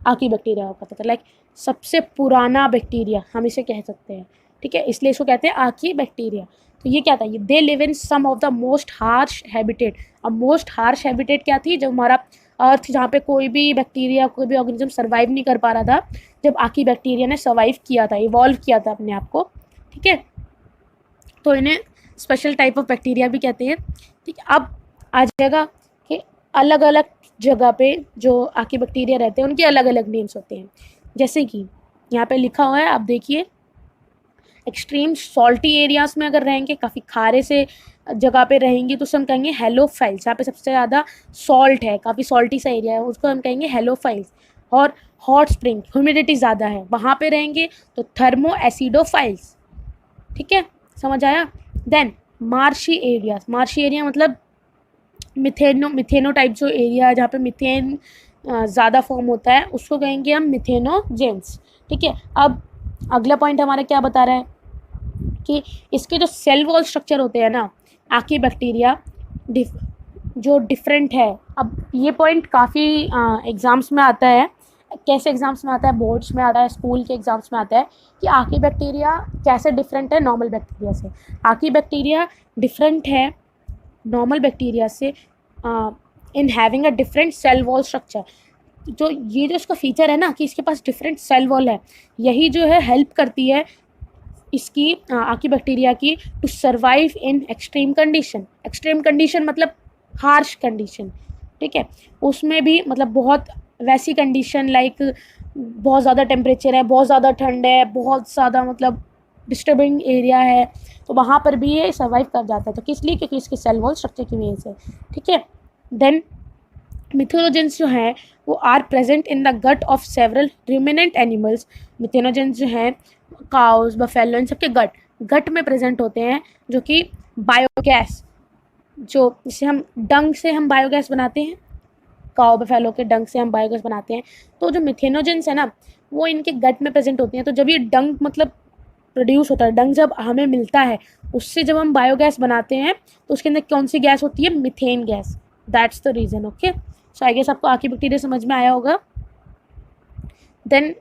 आकी बैक्टीरिया हुआ करता था, लाइक सबसे पुराना बैक्टीरिया हम इसे कह सकते हैं, ठीक है, इसलिए इसको कहते हैं आकी बैक्टीरिया। तो ये क्या था, ये they live in some of the most harsh habitat. अब मोस्ट हार्श हैबिटेट क्या थी, जब हमारा अर्थ जहाँ पे कोई भी बैक्टीरिया, कोई भी ऑर्गेनिज्म सर्वाइव नहीं कर पा रहा था, जब आकी बैक्टीरिया ने सर्वाइव किया था, इवॉल्व किया था अपने आप को, ठीक है, तो इन्हें स्पेशल टाइप ऑफ बैक्टीरिया भी कहते हैं, ठीक है। अब आ जाएगा कि अलग अलग जगह पे जो आकी बैक्टीरिया रहते हैं उनके अलग अलग नेम्स होते हैं, जैसे कि यहाँ पे लिखा हुआ है, आप देखिए, एक्सट्रीम सॉल्टी एरियाज में अगर रहेंगे, काफ़ी खारे से जगह पे रहेंगे, तो उसे हम कहेंगे हेलोफाइल्स। यहाँ पे सबसे ज़्यादा सॉल्ट है, काफ़ी सॉल्टी सा एरिया है, उसको हम कहेंगे हेलोफाइल्स। और हॉट स्प्रिंग, ह्यूमिडिटी ज़्यादा है, वहाँ पे रहेंगे तो थर्मो एसिडोफाइल्स, ठीक है, समझ आया। Then marshy areas, marshy area मतलब मिथेनो टाइप जो एरिया है, जहाँ पे मिथेन ज़्यादा फॉर्म होता है, उसको कहेंगे हम मिथेनोजेंस, ठीक है। अब अगला पॉइंट हमारा क्या बता रहा है कि इसके जो सेल वॉल स्ट्रक्चर होते हैं ना, आकी बैक्टीरिया जो डिफरेंट है। अब ये पॉइंट काफ़ी एग्ज़ाम्स में आता है, कैसे एग्ज़ाम्स में आता है, बोर्ड्स में आता है, स्कूल के एग्ज़ाम्स में आता है कि आकी बैक्टीरिया कैसे डिफरेंट है नॉर्मल बैक्टीरिया से। आकी बैक्टीरिया डिफरेंट है नॉर्मल बैक्टीरिया से in having a different cell wall structure. जो ये जो इसका फीचर है ना कि इसके पास डिफरेंट सेल वॉल है, यही जो है हेल्प करती है इसकी आकी बैक्टीरिया की to survive in extreme condition. Extreme condition मतलब हार्श कंडीशन, ठीक है, उसमें भी मतलब बहुत वैसी कंडीशन, लाइक बहुत ज़्यादा टेम्परेचर है, बहुत ज़्यादा ठंड है, बहुत ज़्यादा मतलब डिस्टर्बिंग एरिया है, तो वहाँ पर भी ये सर्वाइव कर जाता है। तो किस लिए, क्योंकि इसके सेल वॉल स्ट्रक्चर की वजह से, ठीक है। देन मिथेनोजेंस जो हैं वो are present in the gut of several ruminant animals. Methanogens जो हैं काउस, बफेलो, इन सबके गट में प्रेजेंट होते हैं, जो कि बायोगैस, जो जिसे हम डंग से हम बायोगैस बनाते हैं, काउ बफेलो के डंग से हम बायोगैस बनाते हैं, तो जो मिथेनोजेंस है ना वो इनके गट में प्रेजेंट होती हैं। तो जब ये डंग मतलब प्रोड्यूस होता है, डंग जब हमें मिलता है, उससे जब हम बायोगैस बनाते हैं तो उसके अंदर कौन सी गैस होती है, methane gas. That's the reason, okay. So I guess आपको आकी बैक्टीरिया समझ में आया होगा। देन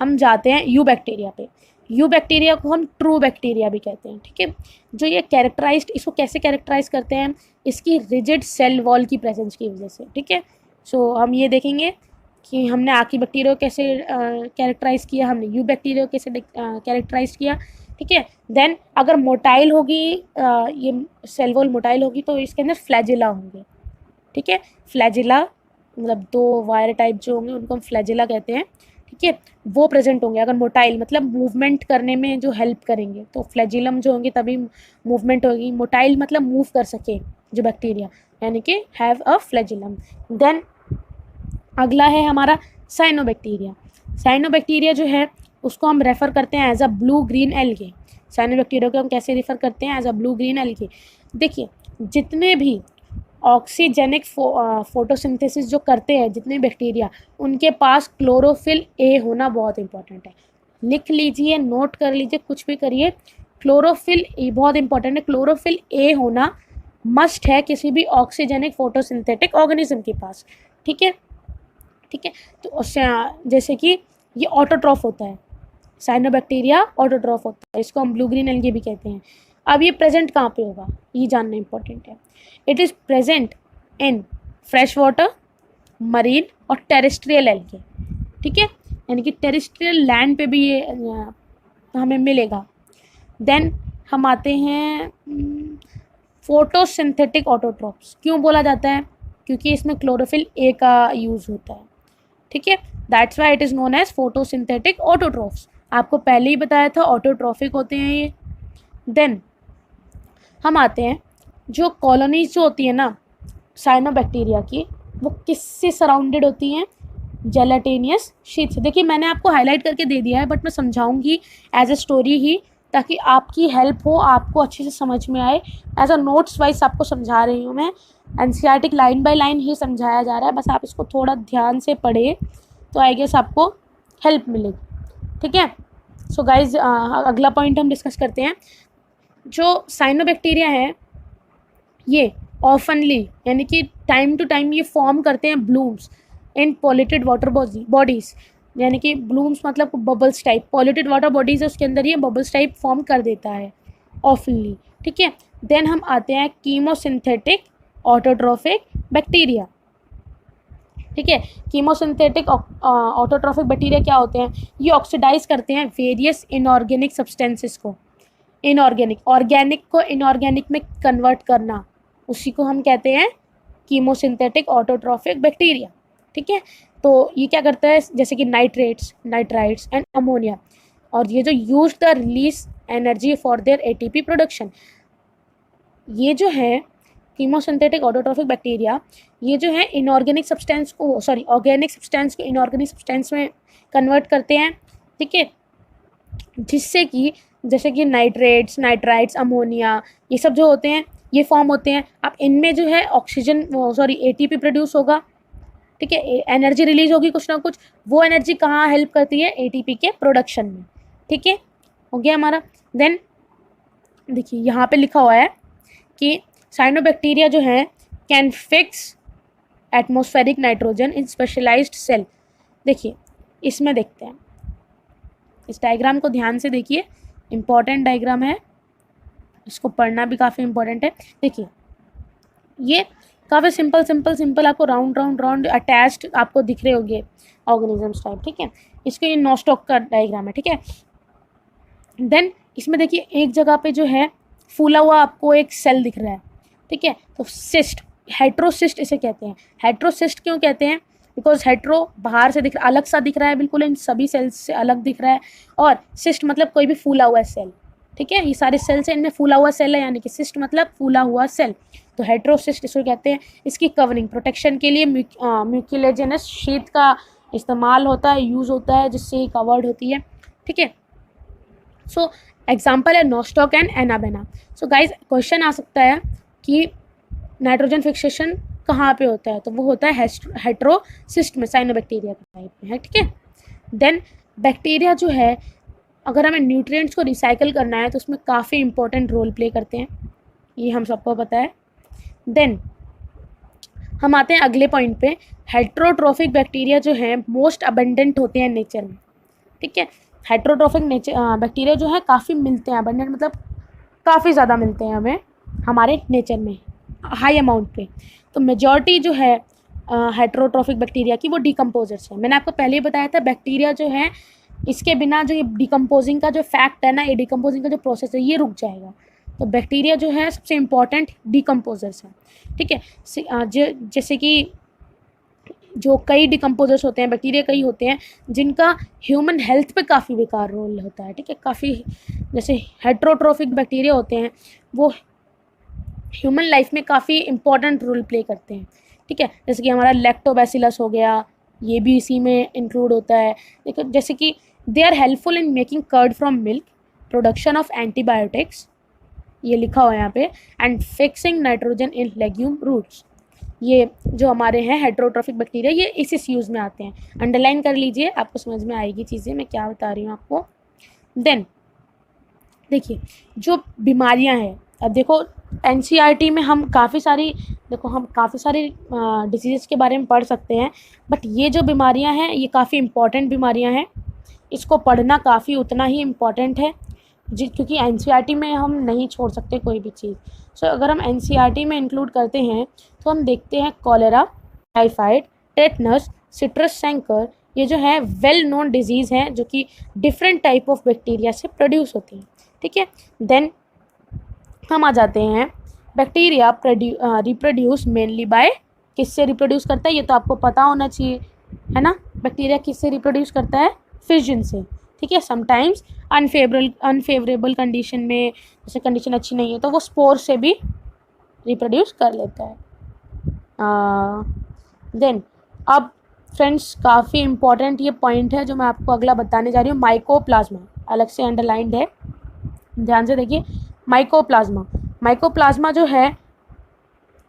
हम जाते हैं यू बैक्टीरिया पे। यू बैक्टीरिया को हम ट्रू बैक्टीरिया भी कहते हैं, ठीक है। जो ये कैरेक्टराइज्ड, इसको कैसे कैरेक्टराइज करते हैं, इसकी रिजिड सेल वॉल की प्रेजेंस की वजह से, ठीक है। सो हम ये देखेंगे कि हमने आकी बैक्टीरिया को कैसे कैरेक्टराइज किया, हमने यू बैक्टीरिया को कैसे कैरेक्टराइज किया, ठीक है। देन अगर मोटाइल होगी, ये सेल वॉल मोटाइल होगी, तो इसके अंदर फ्लैजिला होंगे, ठीक है। फ्लैजिला मतलब दो वायर टाइप जो होंगे उनको हम फ्लैजिला कहते हैं, ठीक है, वो प्रेजेंट होंगे। अगर मोटाइल मतलब मूवमेंट करने में जो हेल्प करेंगे, तो फ्लैजिलम जो होंगे तभी मूवमेंट होगी। मोटाइल मतलब मूव कर सके जो बैक्टीरिया, यानी कि हैव अ फ्लैजिलम। देन अगला है हमारा साइनोबैक्टीरिया। साइनोबैक्टीरिया जो है उसको हम रेफ़र करते हैं as a blue green algae. Cyanobacteria को हम कैसे रेफ़र करते हैं, as a blue green algae. देखिए जितने भी ऑक्सीजेनिक फोटोसिंथेसिस जो करते हैं जितने बैक्टीरिया, उनके पास क्लोरोफिल ए होना बहुत इंपॉर्टेंट है। लिख लीजिए, नोट कर लीजिए, कुछ भी करिए, क्लोरोफिल ए बहुत इंपॉर्टेंट है। क्लोरोफिल ए होना मस्ट है किसी भी ऑक्सीजेनिक फोटोसिंथेटिक ऑर्गेनिज्म के पास। ठीक है, ठीक है। तो उससे जैसे कि ये ऑटोट्रॉफ होता है, साइनोबैक्टीरिया ऑटोट्रॉफ होता है, इसको हम ब्लू ग्रीन एल्गे भी कहते हैं। अब ये प्रेजेंट कहाँ पे होगा ये जानना इंपॉर्टेंट है। It is present in fresh water, marine और टेरेस्ट्रियल एल्गे। ठीक है, यानी कि टेरेस्ट्रियल लैंड पे भी ये हमें मिलेगा। देन हम आते हैं फोटोसिंथेटिक ऑटोट्रॉफ्स। क्यों बोला जाता है? क्योंकि इसमें क्लोरोफिल ए का यूज़ होता है। ठीक है, that's why it is known as photosynthetic autotrophs. आपको पहले ही बताया था ऑटोट्रॉफिक होते हैं ये। देन हम आते हैं जो कॉलोनीज जो होती है ना साइनोबैक्टीरिया की, वो किससे सराउंडेड होती हैं? जेलाटिनियस शीट से। देखिए मैंने आपको हाईलाइट करके दे दिया है, बट मैं समझाऊंगी एज ए स्टोरी ही, ताकि आपकी हेल्प हो, आपको अच्छे से समझ में आए। एज अ नोट्स वाइज आपको समझा रही हूँ मैं, एनसीईआरटी लाइन बाय लाइन ही समझाया जा रहा है, बस आप इसको थोड़ा ध्यान से पढ़े तो आई गेस आपको हेल्प मिलेगी। ठीक है, सो गाइज अगला पॉइंट हम डिस्कस करते हैं। जो साइनोबैक्टीरिया है ये ऑफनली यानी कि टाइम टू टाइम ये फॉर्म करते हैं blooms in polluted water bodies, यानी कि ब्लूम्स मतलब bubbles type. Polluted water bodies है उसके अंदर ये बबल्स टाइप फॉर्म कर देता है ऑफनली। ठीक है, देन हम आते हैं कीमोसिंथेटिक ऑटोट्रॉफिक बैक्टीरिया। ठीक है, कीमोसिंथेटिक ऑटोट्रॉफिक बैक्टीरिया क्या होते हैं? ये ऑक्सीडाइज करते हैं वेरियस इनऑर्गेनिक सब्सटेंसेस को। इनऑर्गेनिक, ऑर्गेनिक को इनऑर्गेनिक में कन्वर्ट करना, उसी को हम कहते हैं कीमोसिंथेटिक ऑटोट्रॉफिक बैक्टीरिया। ठीक है, तो ये क्या करता है? जैसे कि नाइट्रेट्स, नाइट्राइट्स एंड अमोनिया, और ये जो use the release energy for their ATP production. ये जो है कीमोसिंथेटिक ऑटोट्रॉफिक बैक्टीरिया, ये जो है इनऑर्गेनिक सब्सटेंस को ऑर्गेनिक सब्सटेंस को इनऑर्गेनिक सब्सटेंस में कन्वर्ट करते हैं। ठीक है, जिससे कि जैसे कि नाइट्रेट्स, नाइट्राइट्स, अमोनिया, ये सब जो होते हैं ये फॉर्म होते हैं। अब इनमें जो है ऑक्सीजन एटीपी प्रोड्यूस होगा। ठीक है, एनर्जी रिलीज होगी कुछ ना कुछ, वो एनर्जी कहाँ हेल्प करती है? एटीपी के प्रोडक्शन में। ठीक है, हो गया हमारा। देन देखिए यहाँ पे लिखा हुआ है कि साइनोबैक्टीरिया जो है can fix atmospheric nitrogen in specialised cell. देखिए इसमें देखते हैं, इस डायग्राम को ध्यान से देखिए, इम्पॉर्टेंट डायग्राम है, इसको पढ़ना भी काफ़ी इम्पोर्टेंट है। देखिए ये काफ़ी सिंपल आपको राउंड अटैच्ड आपको दिख रहे होंगे ऑर्गेनिजम्स टाइप। ठीक है, इसको ये नॉस्टॉक का डायग्राम है। ठीक है, देन इसमें देखिए एक जगह पे जो है फूला हुआ आपको एक सेल दिख रहा है। ठीक है, तो सिस्ट, हेट्रोसिस्ट इसे कहते हैं। हेट्रोसिस्ट क्यों कहते हैं? बिकॉज हेट्रो बाहर से अलग सा दिख रहा है, बिल्कुल इन सभी सेल्स से अलग दिख रहा है, और सिस्ट मतलब कोई भी फूला हुआ सेल। ठीक है, ये सारे सेल्स हैं, इनमें फूला हुआ सेल है, यानी कि सिस्ट मतलब फूला हुआ सेल, तो हेट्रोसिस्ट इसको कहते हैं। इसकी कवरिंग प्रोटेक्शन के लिए म्यूकिलेजेनस शीट का इस्तेमाल होता है, यूज़ होता है, जिससे ये कवर्ड होती है। ठीक है, सो एग्जाम्पल है nostoc and anabaena. So guys question आ सकता है कि नाइट्रोजन फिक्सेशन कहाँ पे होता है? तो वो होता है हेट्रोसिस्ट में, साइनोबैक्टीरिया के टाइप में है। ठीक है, देन बैक्टीरिया जो है अगर हमें न्यूट्रिएंट्स को रिसाइकल करना है तो उसमें काफ़ी इंपॉर्टेंट रोल प्ले करते हैं, ये हम सबको पता है। देन हम आते हैं अगले पॉइंट पे, हेट्रोट्रॉफिक बैक्टीरिया जो है मोस्ट अबंडेंट होते हैं नेचर में। ठीक है, हेट्रोट्रॉफिक बैक्टीरिया जो है काफ़ी मिलते हैं, अबंडेंट मतलब काफ़ी ज़्यादा मिलते हैं हमें हमारे नेचर में हाई अमाउंट पे। तो मेजॉरिटी जो है हेट्रोट्रॉफिक बैक्टीरिया की वो डिकम्पोजर्स है। मैंने आपको पहले ही बताया था बैक्टीरिया जो है इसके बिना जो ये डिकम्पोजिंग का जो फैक्ट है ना, ये डिकम्पोजिंग का जो प्रोसेस है ये रुक जाएगा। तो बैक्टीरिया जो है सबसे इम्पॉर्टेंट डिकम्पोजर्स है। ठीक है, जैसे कि जो कई डिकम्पोजर्स होते हैं, बैक्टीरिया कई होते हैं जिनका ह्यूमन हेल्थ पे काफ़ी बेकार रोल होता है। ठीक है, काफ़ी जैसे हेट्रोट्रॉफिक बैक्टीरिया होते हैं वो ह्यूमन लाइफ में काफ़ी इंपॉर्टेंट रोल प्ले करते हैं। ठीक है, जैसे कि हमारा लैक्टोबैसिलस हो गया, ये भी इसी में इंक्लूड होता है। देखो जैसे कि they are helpful in making curd from milk, production of antibiotics, ये लिखा हुआ है यहाँ पे, and fixing nitrogen in legume roots. ये जो हमारे हैं हेटेरोट्रॉफिक बैक्टीरिया, ये इस यूज़ में आते हैं। अंडरलाइन कर लीजिए, आपको समझ में आएगी चीज़ें मैं क्या बता रही हूँ आपको। देन देखिए जो बीमारियां हैं, अब देखो एनसीईआरटी में हम काफ़ी सारी डिसीज़ के बारे में पढ़ सकते हैं, बट ये जो बीमारियां हैं ये काफ़ी इम्पॉर्टेंट बीमारियां हैं, इसको पढ़ना काफ़ी उतना ही इम्पॉर्टेंट है क्योंकि एनसीईआरटी में हम नहीं छोड़ सकते कोई भी चीज़। सो अगर हम एनसीईआरटी में इंक्लूड करते हैं तो हम देखते हैं कॉलेरा, टाइफाइड, टेटनस, सिट्रस सैंकर, ये जो है वेल नोन डिजीज़ हैं जो कि डिफरेंट टाइप ऑफ बैक्टीरिया से प्रोड्यूस होती हैं। ठीक है, देन हम आ जाते हैं बैक्टीरिया रिप्रोड्यूस मेनली बाय, किससे रिप्रोड्यूस करता है ये तो आपको पता होना चाहिए, है ना। बैक्टीरिया किससे रिप्रोड्यूस करता है? फिजन से। ठीक है, समटाइम्स अनफेवरेबल कंडीशन में, जैसे कंडीशन अच्छी नहीं है तो वो स्पोर से भी रिप्रोड्यूस कर लेता है। देन अब फ्रेंड्स काफ़ी इंपॉर्टेंट ये पॉइंट है जो मैं आपको अगला बताने जा रही हूँ, माइकोप्लाज्मा, अलग से अंडरलाइंड है, ध्यान से देखिए। माइकोप्लाज्मा जो है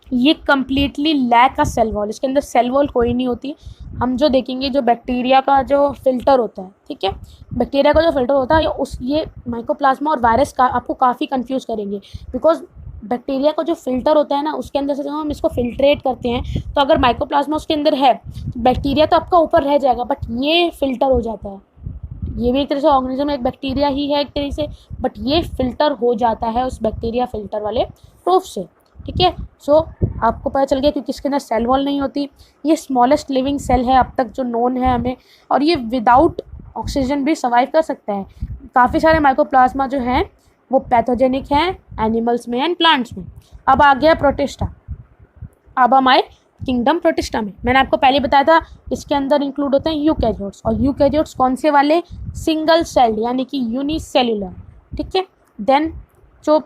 ये completely lack a cell wall, इसके अंदर सेल वॉल कोई नहीं होती। हम जो देखेंगे जो बैक्टीरिया का जो फिल्टर होता है, ठीक है, बैक्टीरिया का जो फिल्टर होता है ये माइकोप्लाज्मा और वायरस का आपको काफ़ी कंफ्यूज करेंगे, बिकॉज बैक्टीरिया का जो फिल्टर होता है ना उसके अंदर से जब हम इसको फिल्ट्रेट करते हैं तो अगर माइकोप्लाज्मा उसके अंदर है, बैक्टीरिया तो आपका ऊपर रह जाएगा बट ये फिल्टर हो जाता है। ये भी एक तरह से ऑर्गेनिज्म एक बैक्टीरिया ही है एक तरह से, बट ये फिल्टर हो जाता है उस बैक्टीरिया फिल्टर वाले प्रूफ से। ठीक है, सो आपको पता चल गया कि किसके अंदर सेल वॉल नहीं होती। ये स्मॉलेस्ट लिविंग सेल है अब तक जो नोन है हमें, और ये विदाउट ऑक्सीजन भी सर्वाइव कर सकता है। काफ़ी सारे माइकोप्लाज्मा जो हैं वो पैथोजेनिक हैं एनिमल्स में एंड प्लांट्स में। अब आ गया प्रोटिस्टा, अब हम आए किंगडम प्रोटिस्टा में। मैंने आपको पहले बताया था इसके अंदर इंक्लूड होते हैं यूकैरियोट्स, और यूकैरियोट्स कौन से वाले? सिंगल सेल्ड यानी कि यूनिसेल्युलर। ठीक है, देन जो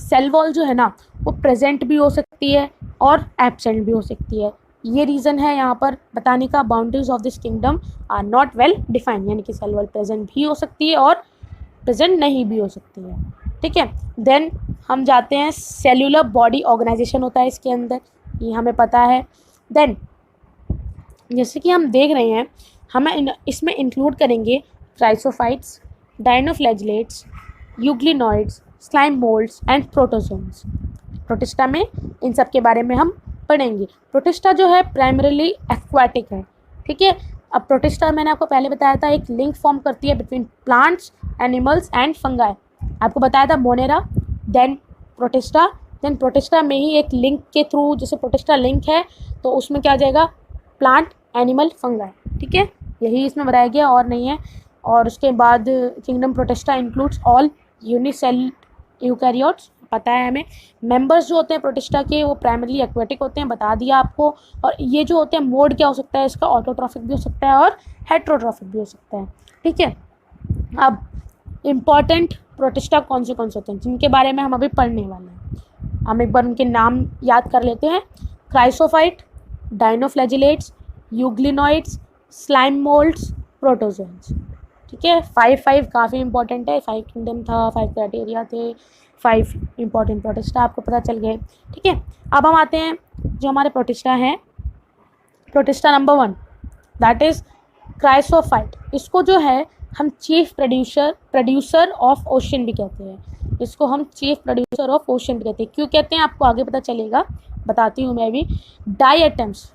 सेल वॉल जो है ना वो प्रेजेंट भी हो सकती है और एब्सेंट भी हो सकती है। ये रीज़न है यहाँ पर बताने का, boundaries of this kingdom are not well defined, यानी कि सेल वॉल प्रेजेंट भी हो सकती है और प्रेजेंट नहीं भी हो सकती है। ठीक है, देन हम जाते हैं सेल्यूलर बॉडी ऑर्गेनाइजेशन होता है इसके अंदर, ये हमें पता है। देन जैसे कि हम देख रहे हैं हमें इसमें इंक्लूड करेंगे chrysophytes, dinoflagellates, euglenoids, slime moulds and protozoans. Protista में इन सब के बारे में हम पढ़ेंगे। प्रोटिस्टा जो है प्राइमरीली एक्वाटिक है। ठीक है, अब प्रोटिस्टा मैंने आपको पहले बताया था एक लिंक फॉर्म करती है between plants, animals and fungi. आपको बताया था Monera, then Protista, then Protista में ही एक लिंक के थ्रू, जैसे प्रोटिस्टा लिंक है तो उसमें क्या आ जाएगा? Plant, animal, fungi. ठीक है, यही इसमें बताया गया और नहीं है। और उसके बाद kingdom protista includes all unicell eukaryotes, पता है हमें। मेंबर्स जो होते हैं प्रोटिस्टा के वो प्राइमरली एक्वेटिक होते हैं, बता दिया आपको। और ये जो होते हैं मोड क्या हो सकता है इसका? ऑटोट्रॉफिक भी हो सकता है और हेटेरोट्रॉफिक भी हो सकता है। ठीक है, अब इम्पॉर्टेंट प्रोटिस्टा कौन से होते हैं जिनके बारे में हम अभी पढ़ने वाले हैं, हम एक बार उनके नाम याद कर लेते हैं। Chrysophyte, dinoflagellates, euglenoids, slime moulds, protozoans. ठीक है, 5 काफ़ी इंपॉर्टेंट है। 5 किंगडम था, 5 क्राइटेरिया थे, 5 इंपॉर्टेंट प्रोटिस्टा आपको पता चल गए। ठीक है, अब हम आते हैं जो हमारे प्रोटिस्टा हैं, protista number 1 that is chrysophyte. इसको जो है हम चीफ प्रोड्यूसर ऑफ ओशन भी कहते हैं। इसको हम चीफ प्रोड्यूसर ऑफ ओशन भी कहते हैं। क्यों कहते हैं आपको आगे पता चलेगा, बताती हूँ मैं भी। डाई एटम्स,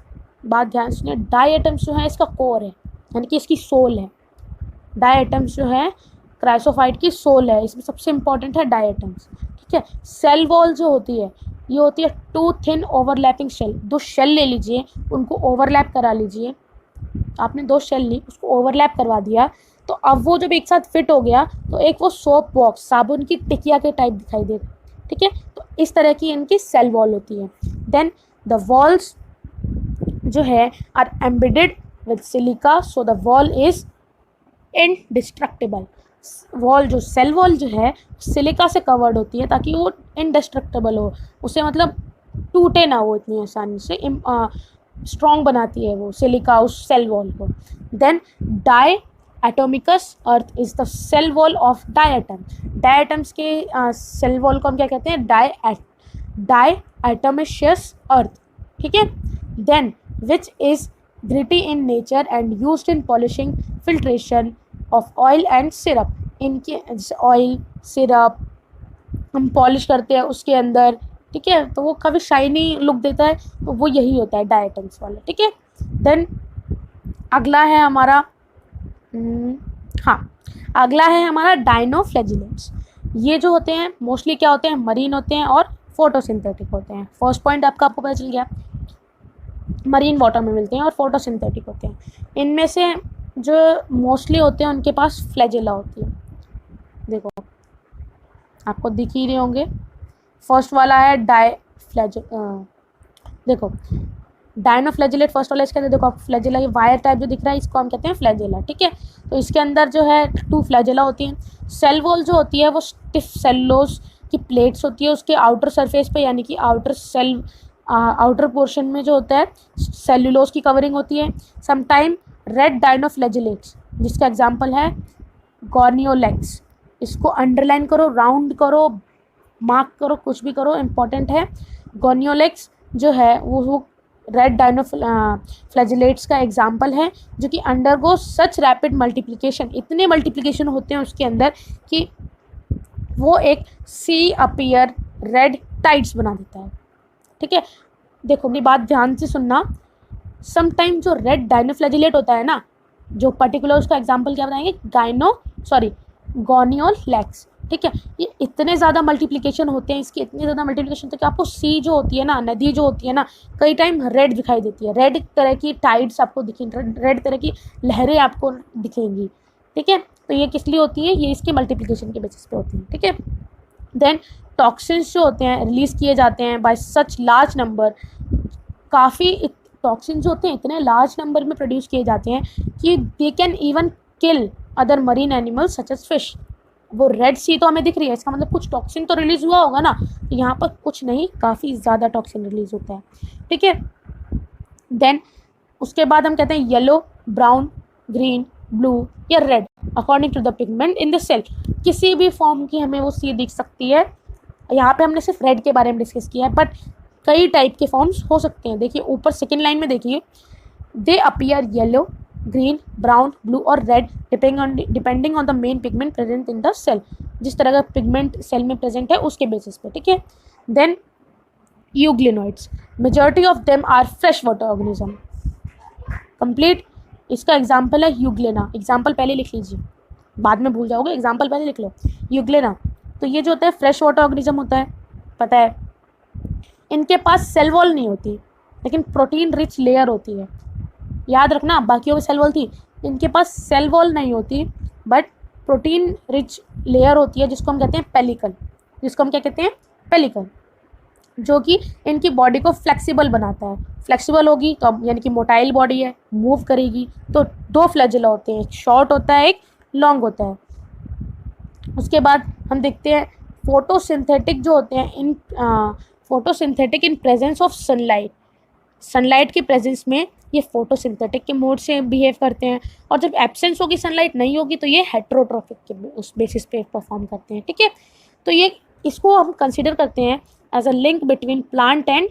बात ध्यान सुनिए, डाई एटम्स जो है इसका कोर है, यानी कि इसकी सोल है। डाई एटम्स जो है क्राइसोफाइट की सोल है, इसमें सबसे इंपॉर्टेंट है डाई एटम्स। ठीक है, सेल वॉल जो होती है ये होती है two thin overlapping shell. 2 shell ले लीजिए, उनको ओवरलैप करा लीजिए। आपने 2 शेल ली, उसको ओवरलैप करवा दिया, तो अब वो जब एक साथ फिट हो गया तो एक वो सोप बॉक्स, साबुन की टिकिया के टाइप दिखाई देगा। ठीक है, तो इस तरह की इनकी सेल वॉल होती है। देन द वॉल्स जो है are embedded with silica, so the wall is indestructible. Wall जो सेल वॉल जो है सिलिका से कवर्ड होती है ताकि वो इनडिस्ट्रक्टेबल हो, उसे मतलब टूटे ना वो इतनी आसानी से, स्ट्रॉन्ग बनाती है वो सिलिका उस सेल वॉल को। Then diatomaceous earth is the cell wall of diatom. Diatoms के सेल वॉल को हम क्या कहते हैं? Diatomaceous earth. ठीक है। Then which is gritty in nature and used in polishing filtration of oil and syrup. इनके oil syrup हम पॉलिश करते हैं उसके अंदर, ठीक है, तो वो काफ़ी शाइनी लुक देता है, तो वो यही होता है डायटम्स वाला, ठीक है। देन अगला है हमारा अगला है हमारा डायनोफ्लैजिलेट्स। ये जो होते हैं मोस्टली क्या होते हैं, मरीन होते हैं और फोटोसिंथेटिक होते हैं। फर्स्ट पॉइंट आपको पता चल गया, मरीन वाटर में मिलते हैं और फोटोसिंथेटिक होते हैं। इनमें से जो मोस्टली होते हैं उनके पास फ्लैजेला होती है, देखो आपको दिख ही रहे होंगे। फर्स्ट वाला है देखो डायनोफ्लैजिलेट फर्स्ट वाला, इसके अंदर देखो आप फ्लैजेला, ये वायर टाइप जो दिख रहा है इसको हम कहते हैं फ्लैजेला, ठीक है। तो इसके अंदर जो है 2 फ्लैजेला होती हैं। सेल वॉल जो होती है वो स्टिफ सेलुलोज की प्लेट्स होती है उसके आउटर सरफेस पे, यानी कि आउटर पोर्शन में जो होता है सेल्यूलोज की कवरिंग होती है। समटाइम रेड डायनोफ्लैजिलेट्स, जिसका एग्जांपल है गॉर्नियोलेक्स। इसको अंडरलाइन करो, राउंड करो, मार्क करो, कुछ भी करो, इम्पॉर्टेंट है। गॉर्नियोलेक्स जो है वो रेड डायनोफ्लैजिलेट्स का एग्जाम्पल है, जो कि अंडरगो सच रैपिड मल्टीप्लिकेशन, इतने मल्टीप्लिकेशन होते हैं उसके अंदर कि वो एक सी अपीयर रेड टाइड्स बना देता है, ठीक है। देखो मेरी बात ध्यान से सुनना, समटाइम जो रेड डायनोफ्लैजिलेट होता है ना, जो पर्टिकुलर उसका एग्जाम्पल क्या बताएंगे, गॉर्नियोलेक्स, ठीक है। ये इतने ज़्यादा मल्टीप्लिकेशन होते हैं इसकी, इतनी ज़्यादा मल्टीप्लिकेशन होती है कि आपको सी जो होती है ना, नदी जो होती है ना, कई टाइम रेड दिखाई देती है, रेड तरह की टाइड्स आपको दिखेंगी, रेड तरह की लहरें आपको दिखेंगी, ठीक है। तो ये किस लिए होती है, ये इसके मल्टीप्लिकेशन के बेसिस पे होती है, ठीक है। देन टॉक्सिन्स जो होते हैं रिलीज़ किए जाते हैं बाय सच लार्ज नंबर, काफ़ी टॉक्सिन्स जो होते हैं इतने लार्ज नंबर में प्रोड्यूस किए जाते हैं कि they can even kill other marine animals such as fish. वो रेड सी तो हमें दिख रही है, इसका मतलब कुछ टॉक्सिन तो रिलीज़ हुआ होगा ना, तो यहाँ पर कुछ नहीं, काफ़ी ज़्यादा टॉक्सिन रिलीज़ होता है, ठीक है। देन उसके बाद हम कहते हैं येलो, ब्राउन, ग्रीन, ब्लू या red according to the pigment in the cell. किसी भी फॉर्म की हमें वो सी दिख सकती है। यहाँ पे हमने सिर्फ रेड के बारे में डिस्कस किया है, बट कई टाइप के फॉर्म्स हो सकते हैं। देखिए ऊपर सेकेंड लाइन में देखिए, they appear yellow, green, brown, blue और red depending on the main pigment present in the cell. जिस तरह का पिगमेंट सेल में प्रेजेंट है उसके बेसिस पे, ठीक है। Then euglenoids, majority of them are fresh water organism. Complete. इसका एग्जाम्पल है यूग्लेना, एग्जाम्पल पहले लिख लीजिए, बाद में भूल जाओगे, एग्जाम्पल पहले लिख लो। यूग्लेना, तो ये जो होता है फ्रेश वाटर ऑर्गेनिज्म होता है, पता है। इनके पास सेल वॉल नहीं होती, लेकिन प्रोटीन रिच लेयर होती है। याद रखना, बाकियों में सेल वॉल थी, इनके पास सेल वॉल नहीं होती, बट प्रोटीन रिच लेयर होती है, जिसको हम कहते हैं पेलिकल, पेलिकल, जो कि इनकी बॉडी को फ्लेक्सिबल बनाता है। फ्लेक्सिबल होगी तो अब यानी कि मोटाइल बॉडी है, मूव करेगी, तो 2 फ्लैजेला होते हैं, एक शॉर्ट होता है, एक लॉन्ग होता है। उसके बाद हम देखते हैं फोटोसिंथेटिक जो होते हैं, photosynthetic in presence of sunlight. Sunlight के प्रेजेंस में ये फोटोसिंथेटिक के मोड से बिहेव करते हैं, और जब एब्सेंस होगी, सनलाइट नहीं होगी, तो ये हेट्रोट्रोफिक के उस बेसिस पे परफॉर्म करते हैं, ठीक है। तो ये इसको हम कंसिडर करते हैं as a link between plant and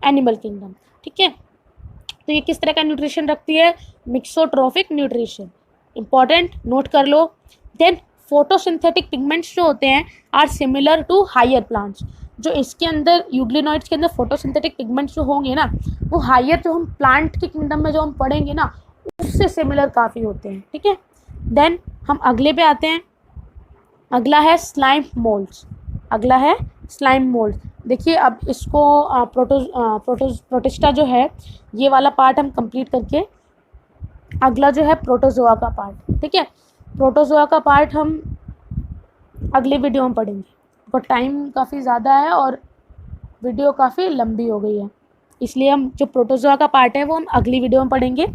animal kingdom, ठीक है। तो ये किस तरह का न्यूट्रिशन रखती है, मिक्सोट्रोफिक न्यूट्रिशन, इंपॉर्टेंट, नोट कर लो। देन फोटोसिंथेटिक पिगमेंट्स जो होते हैं are similar to higher plants. जो इसके अंदर यूग्लिनोइड्स के अंदर फोटोसिंथेटिक पिगमेंट्स जो होंगे ना, वो हायर जो हम प्लांट के किंगडम में जो हम पढ़ेंगे ना, उससे सिमिलर काफ़ी होते हैं, ठीक है। देन हम अगले पे आते हैं, अगला है स्लाइम मोल्ड्स। देखिए अब इसको प्रोटिस्टा जो है, ये वाला पार्ट हम कंप्लीट करके अगला जो है प्रोटोजोआ का पार्ट, ठीक है। प्रोटोजोआ का पार्ट हम अगले वीडियो में पढ़ेंगे, तो टाइम काफ़ी ज़्यादा है और वीडियो काफ़ी लंबी हो गई है, इसलिए हम जो प्रोटोजोआ का पार्ट है वो हम अगली वीडियो में पढ़ेंगे।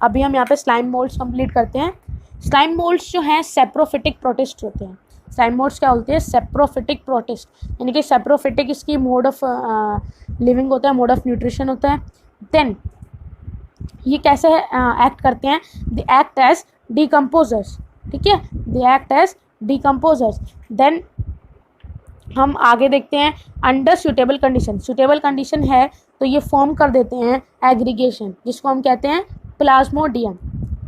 अभी हम यहाँ पे स्लाइम मोल्ड्स कंप्लीट करते हैं। स्लाइम मोल्ड्स जो हैं सेप्रोफिटिक प्रोटिस्ट होते हैं। स्लाइम मोल्ड्स क्या होते हैं, सेप्रोफिटिक प्रोटिस्ट, यानी कि सेप्रोफिटिक इसकी मोड ऑफ लिविंग होता है, मोड ऑफ न्यूट्रिशन होता है। देन ये कैसे एक्ट करते हैं, दे एक्ट एज डिकम्पोजर्स, ठीक है, they act as decomposers. Then हम आगे देखते हैं under suitable condition. Suitable condition है तो ये फॉर्म कर देते हैं एग्रीगेशन, जिसको हम कहते हैं प्लाज्मोडियम।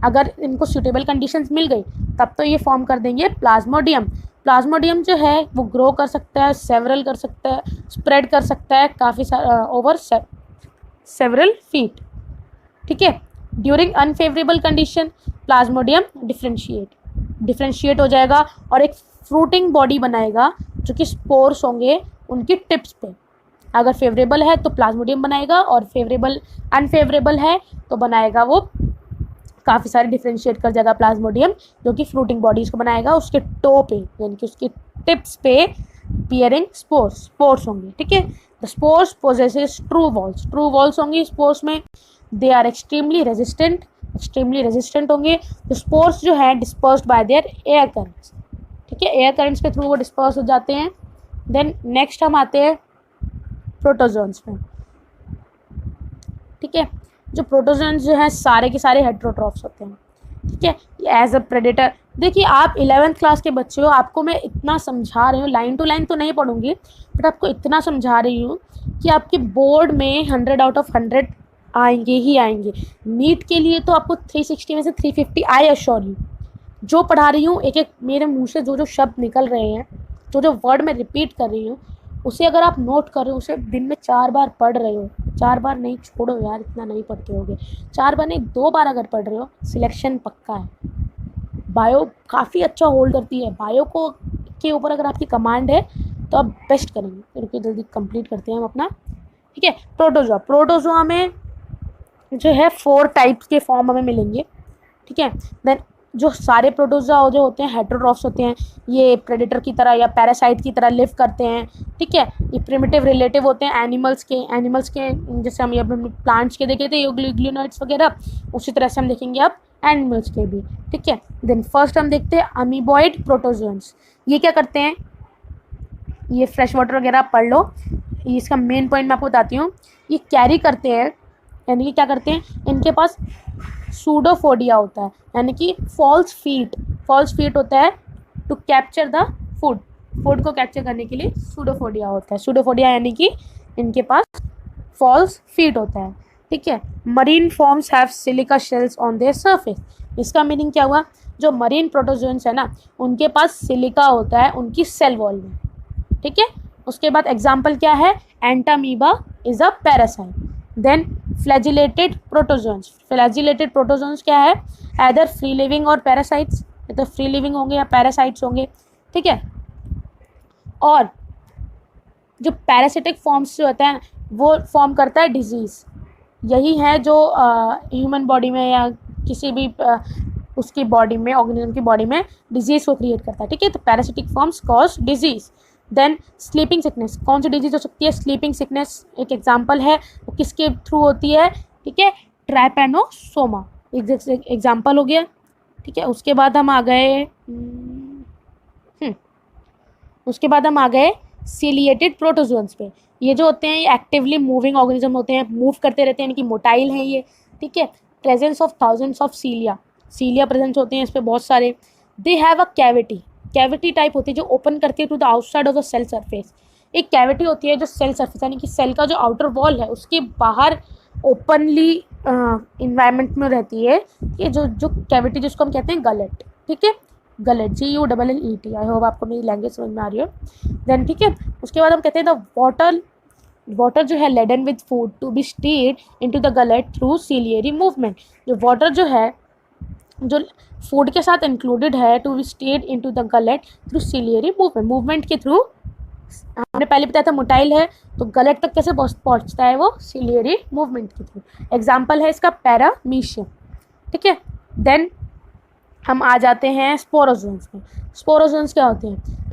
अगर इनको सूटेबल कंडीशंस मिल गई तब तो ये फॉर्म कर देंगे प्लाज्मोडियम। प्लाज्मोडियम जो है वो ग्रो कर सकता है, सेवरल कर सकता है, स्प्रेड कर सकता है काफ़ी ओवर सेवरल फीट। ठीक है। During unfavourable condition Plasmodium differentiate हो जाएगा और एक फ्रूटिंग बॉडी बनाएगा जो कि स्पोर्स होंगे उनकी टिप्स पे। अगर फेवरेबल है तो प्लाज्मोडियम बनाएगा और अनफेवरेबल है तो बनाएगा वो काफ़ी सारे डिफ्रेंशिएट कर जाएगा प्लाज्मोडियम, जो कि फ्रूटिंग बॉडीज़ को बनाएगा उसके टो पे, यानी कि उसके टिप्स पे पियरिंग स्पोर्स होंगे। ठीक है। The spores possesses true walls होंगी स्पोर्स में। दे आर एक्सट्रीमली रेजिस्टेंट होंगे। तो स्पोर्स जो है dispersed bye there air currents. ठीक है। एयर करंट्स के थ्रू वो डिस्पर्स हो जाते हैं। देन नेक्स्ट हम आते हैं प्रोटोजोन्स में। ठीक है। जो प्रोटोजोन्स जो हैं सारे के सारे हेटेरोट्रॉफ्स होते हैं। ठीक है। एज अ प्रेडेटर, देखिए आप 11th क्लास के बच्चे हो, आपको मैं इतना समझा रही हूँ, लाइन टू लाइन तो नहीं पढ़ूंगी बट आपको इतना समझा रही हूँ कि आपके बोर्ड में 100 आउट ऑफ 100 आएंगे ही आएंगे। नीट के लिए तो आपको 360 में से 350 आई एश्योर यू। जो पढ़ा रही हूँ एक एक मेरे मुंह से जो शब्द निकल रहे हैं, जो वर्ड मैं रिपीट कर रही हूँ, उसे अगर आप नोट कर रहे हो, उसे दिन में 4 बार पढ़ रहे हो, 4 बार नहीं, छोड़ो यार इतना नहीं पढ़ते होगे, 4 बार नहीं 2 बार अगर पढ़ रहे हो, सिलेक्शन पक्का है। बायो काफ़ी अच्छा होल्ड करती है। बायो को के ऊपर अगर आपकी कमांड है तो आप बेस्ट करेंगे। रुकिए जल्दी कंप्लीट करते हैं हम अपना। ठीक है। प्रोटोजोआ में जो है 4 टाइप्स के फॉर्म हमें मिलेंगे। ठीक है। देन जो सारे प्रोटोजोआ जो होते हैं हेटेरोट्रॉफ्स होते हैं, ये प्रेडेटर की तरह या पैरासाइट की तरह लिव करते हैं। ठीक है। ये प्रिमिटिव रिलेटिव होते हैं एनिमल्स के, जैसे हम ये प्लांट्स के देखे थे यूग्लियोनाइड्स वगैरह, उसी तरह से हम देखेंगे अब एनिमल्स के भी। ठीक है। देन फर्स्ट हम देखते हैं अमीबॉइड प्रोटोजोन्स। ये क्या करते हैं, ये फ्रेश वाटर वगैरह पढ़ लो, इसका मेन पॉइंट मैं आपको बताती हूँ। ये कैरी करते हैं, यानी कि क्या करते हैं, इनके पास सूडोफोडिया होता है, यानी कि फॉल्स फीट होता है टू कैप्चर द फूड को कैप्चर करने के लिए सूडोफोडिया होता है। सूडोफोडिया यानी कि इनके पास फॉल्स फीट होता है। ठीक है। Marine forms have silica shells on their surface. इसका मीनिंग क्या हुआ, जो मरीन प्रोटोजोन्स है ना, उनके पास सिलिका होता है उनकी सेल वॉल में। ठीक है। उसके बाद एग्जाम्पल क्या है, Entamoeba is a parasite. Then flagellated protozoans क्या है, एदर फ्री लिविंग और पैरासाइट्स, तो फ्री लिविंग होंगे या पैरासाइट्स होंगे। ठीक है। और जो पैरासिटिक फॉर्म्स जो होता है वो फॉर्म करता है डिजीज़। यही है जो ह्यूमन बॉडी में या किसी भी उसकी बॉडी में, ऑर्गेनिज्म की बॉडी में डिजीज़ को क्रिएट करता है। ठीक है। तो parasitic forms cause disease. Then sleeping sickness, कौन सी डिजीज हो सकती है, स्लीपिंग सिकनेस एक एग्जाम्पल है, वो किसके थ्रू होती है, ठीक है, ट्राइपैनोसोमा एग्जाम्पल हो गया। ठीक है। उसके बाद हम आ गए सीलिएटेड प्रोटोजोन्स पे। ये जो होते हैं ये एक्टिवली मूविंग ऑर्गेनिज्म होते हैं, मूव करते रहते हैं, यानी कि मोटाइल हैं ये। ठीक है। Presence of thousands of cilia presence होते हैं इस पर बहुत सारे। They have a cavity type होती है जो ओपन करती है to the outside of the cell surface. एक कैविटी होती है जो सेल सरफेस यानी कि सेल का जो आउटर वॉल है उसके बाहर ओपनली इन्वायरमेंट में रहती है। ये जो कैविटी जिसको हम कहते हैं गलेट। ठीक है। Gullet GULLET। आई होप आपको मेरी लैंग्वेज समझ में आ रही हो। देन ठीक है। उसके बाद हम कहते हैं द वाटर जो है laden with food to be steered into the gullet through ciliary movement. जो वाटर जो है जो फूड के साथ इंक्लूडेड है to be steered into the gullet through ciliary movement के थ्रू। हमने पहले बताया था मोटाइल है तो गलेट तक कैसे पहुंचता है, वो सीलियरी मूवमेंट के थ्रू। एग्जाम्पल है इसका पैरामीशियम। ठीक है। देन हम आ जाते हैं स्पोरोजोन्स में। स्पोरोजोन्स क्या होते हैं,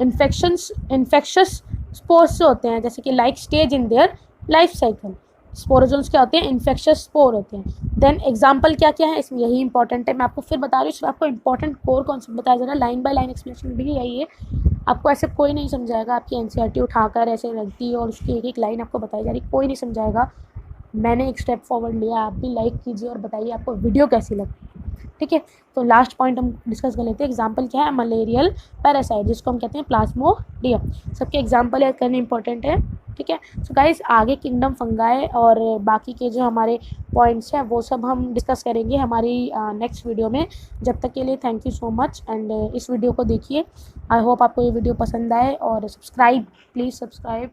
इन्फेक्शस स्पोर्स होते हैं, जैसे कि like stage in their life cycle. Sporozoans क्या होते हैं, इन्फेक्शस स्पोर होते हैं। देन एग्जाम्पल क्या क्या है इसमें, यही इंपॉर्टेंट है, मैं आपको फिर बता रही हूँ, सिर्फ आपको इंपॉर्टेंट कोर कॉन्सेप्ट बताया जा रहा है। लाइन बाय लाइन एक्सप्लेनेशन भी यही है, आपको ऐसे कोई नहीं समझाएगा। आपकी NCERT उठाकर ऐसे रखती है और उसकी एक एक लाइन आपको बताई जा रही, कोई नहीं समझाएगा। मैंने एक स्टेप फॉरवर्ड लिया, आप भी लाइक कीजिए और बताइए आपको वीडियो कैसी लगी। ठीक है। तो लास्ट पॉइंट हम डिस्कस कर लेते हैं। एग्जाम्पल क्या है, मलेरियल पैरासाइट, जिसको हम कहते हैं प्लाज्मोडियम। सबके एग्जाम्पल याद करने इंपॉर्टेंट है, ठीक है। सो गाइस आगे किंगडम फंगाई और बाकी के जो हमारे पॉइंट्स हैं वो सब हम डिस्कस करेंगे हमारी नेक्स्ट वीडियो में। जब तक के लिए thank you so much and इस वीडियो को देखिए। आई होप आपको ये वीडियो पसंद आए और सब्सक्राइब, प्लीज़ सब्सक्राइब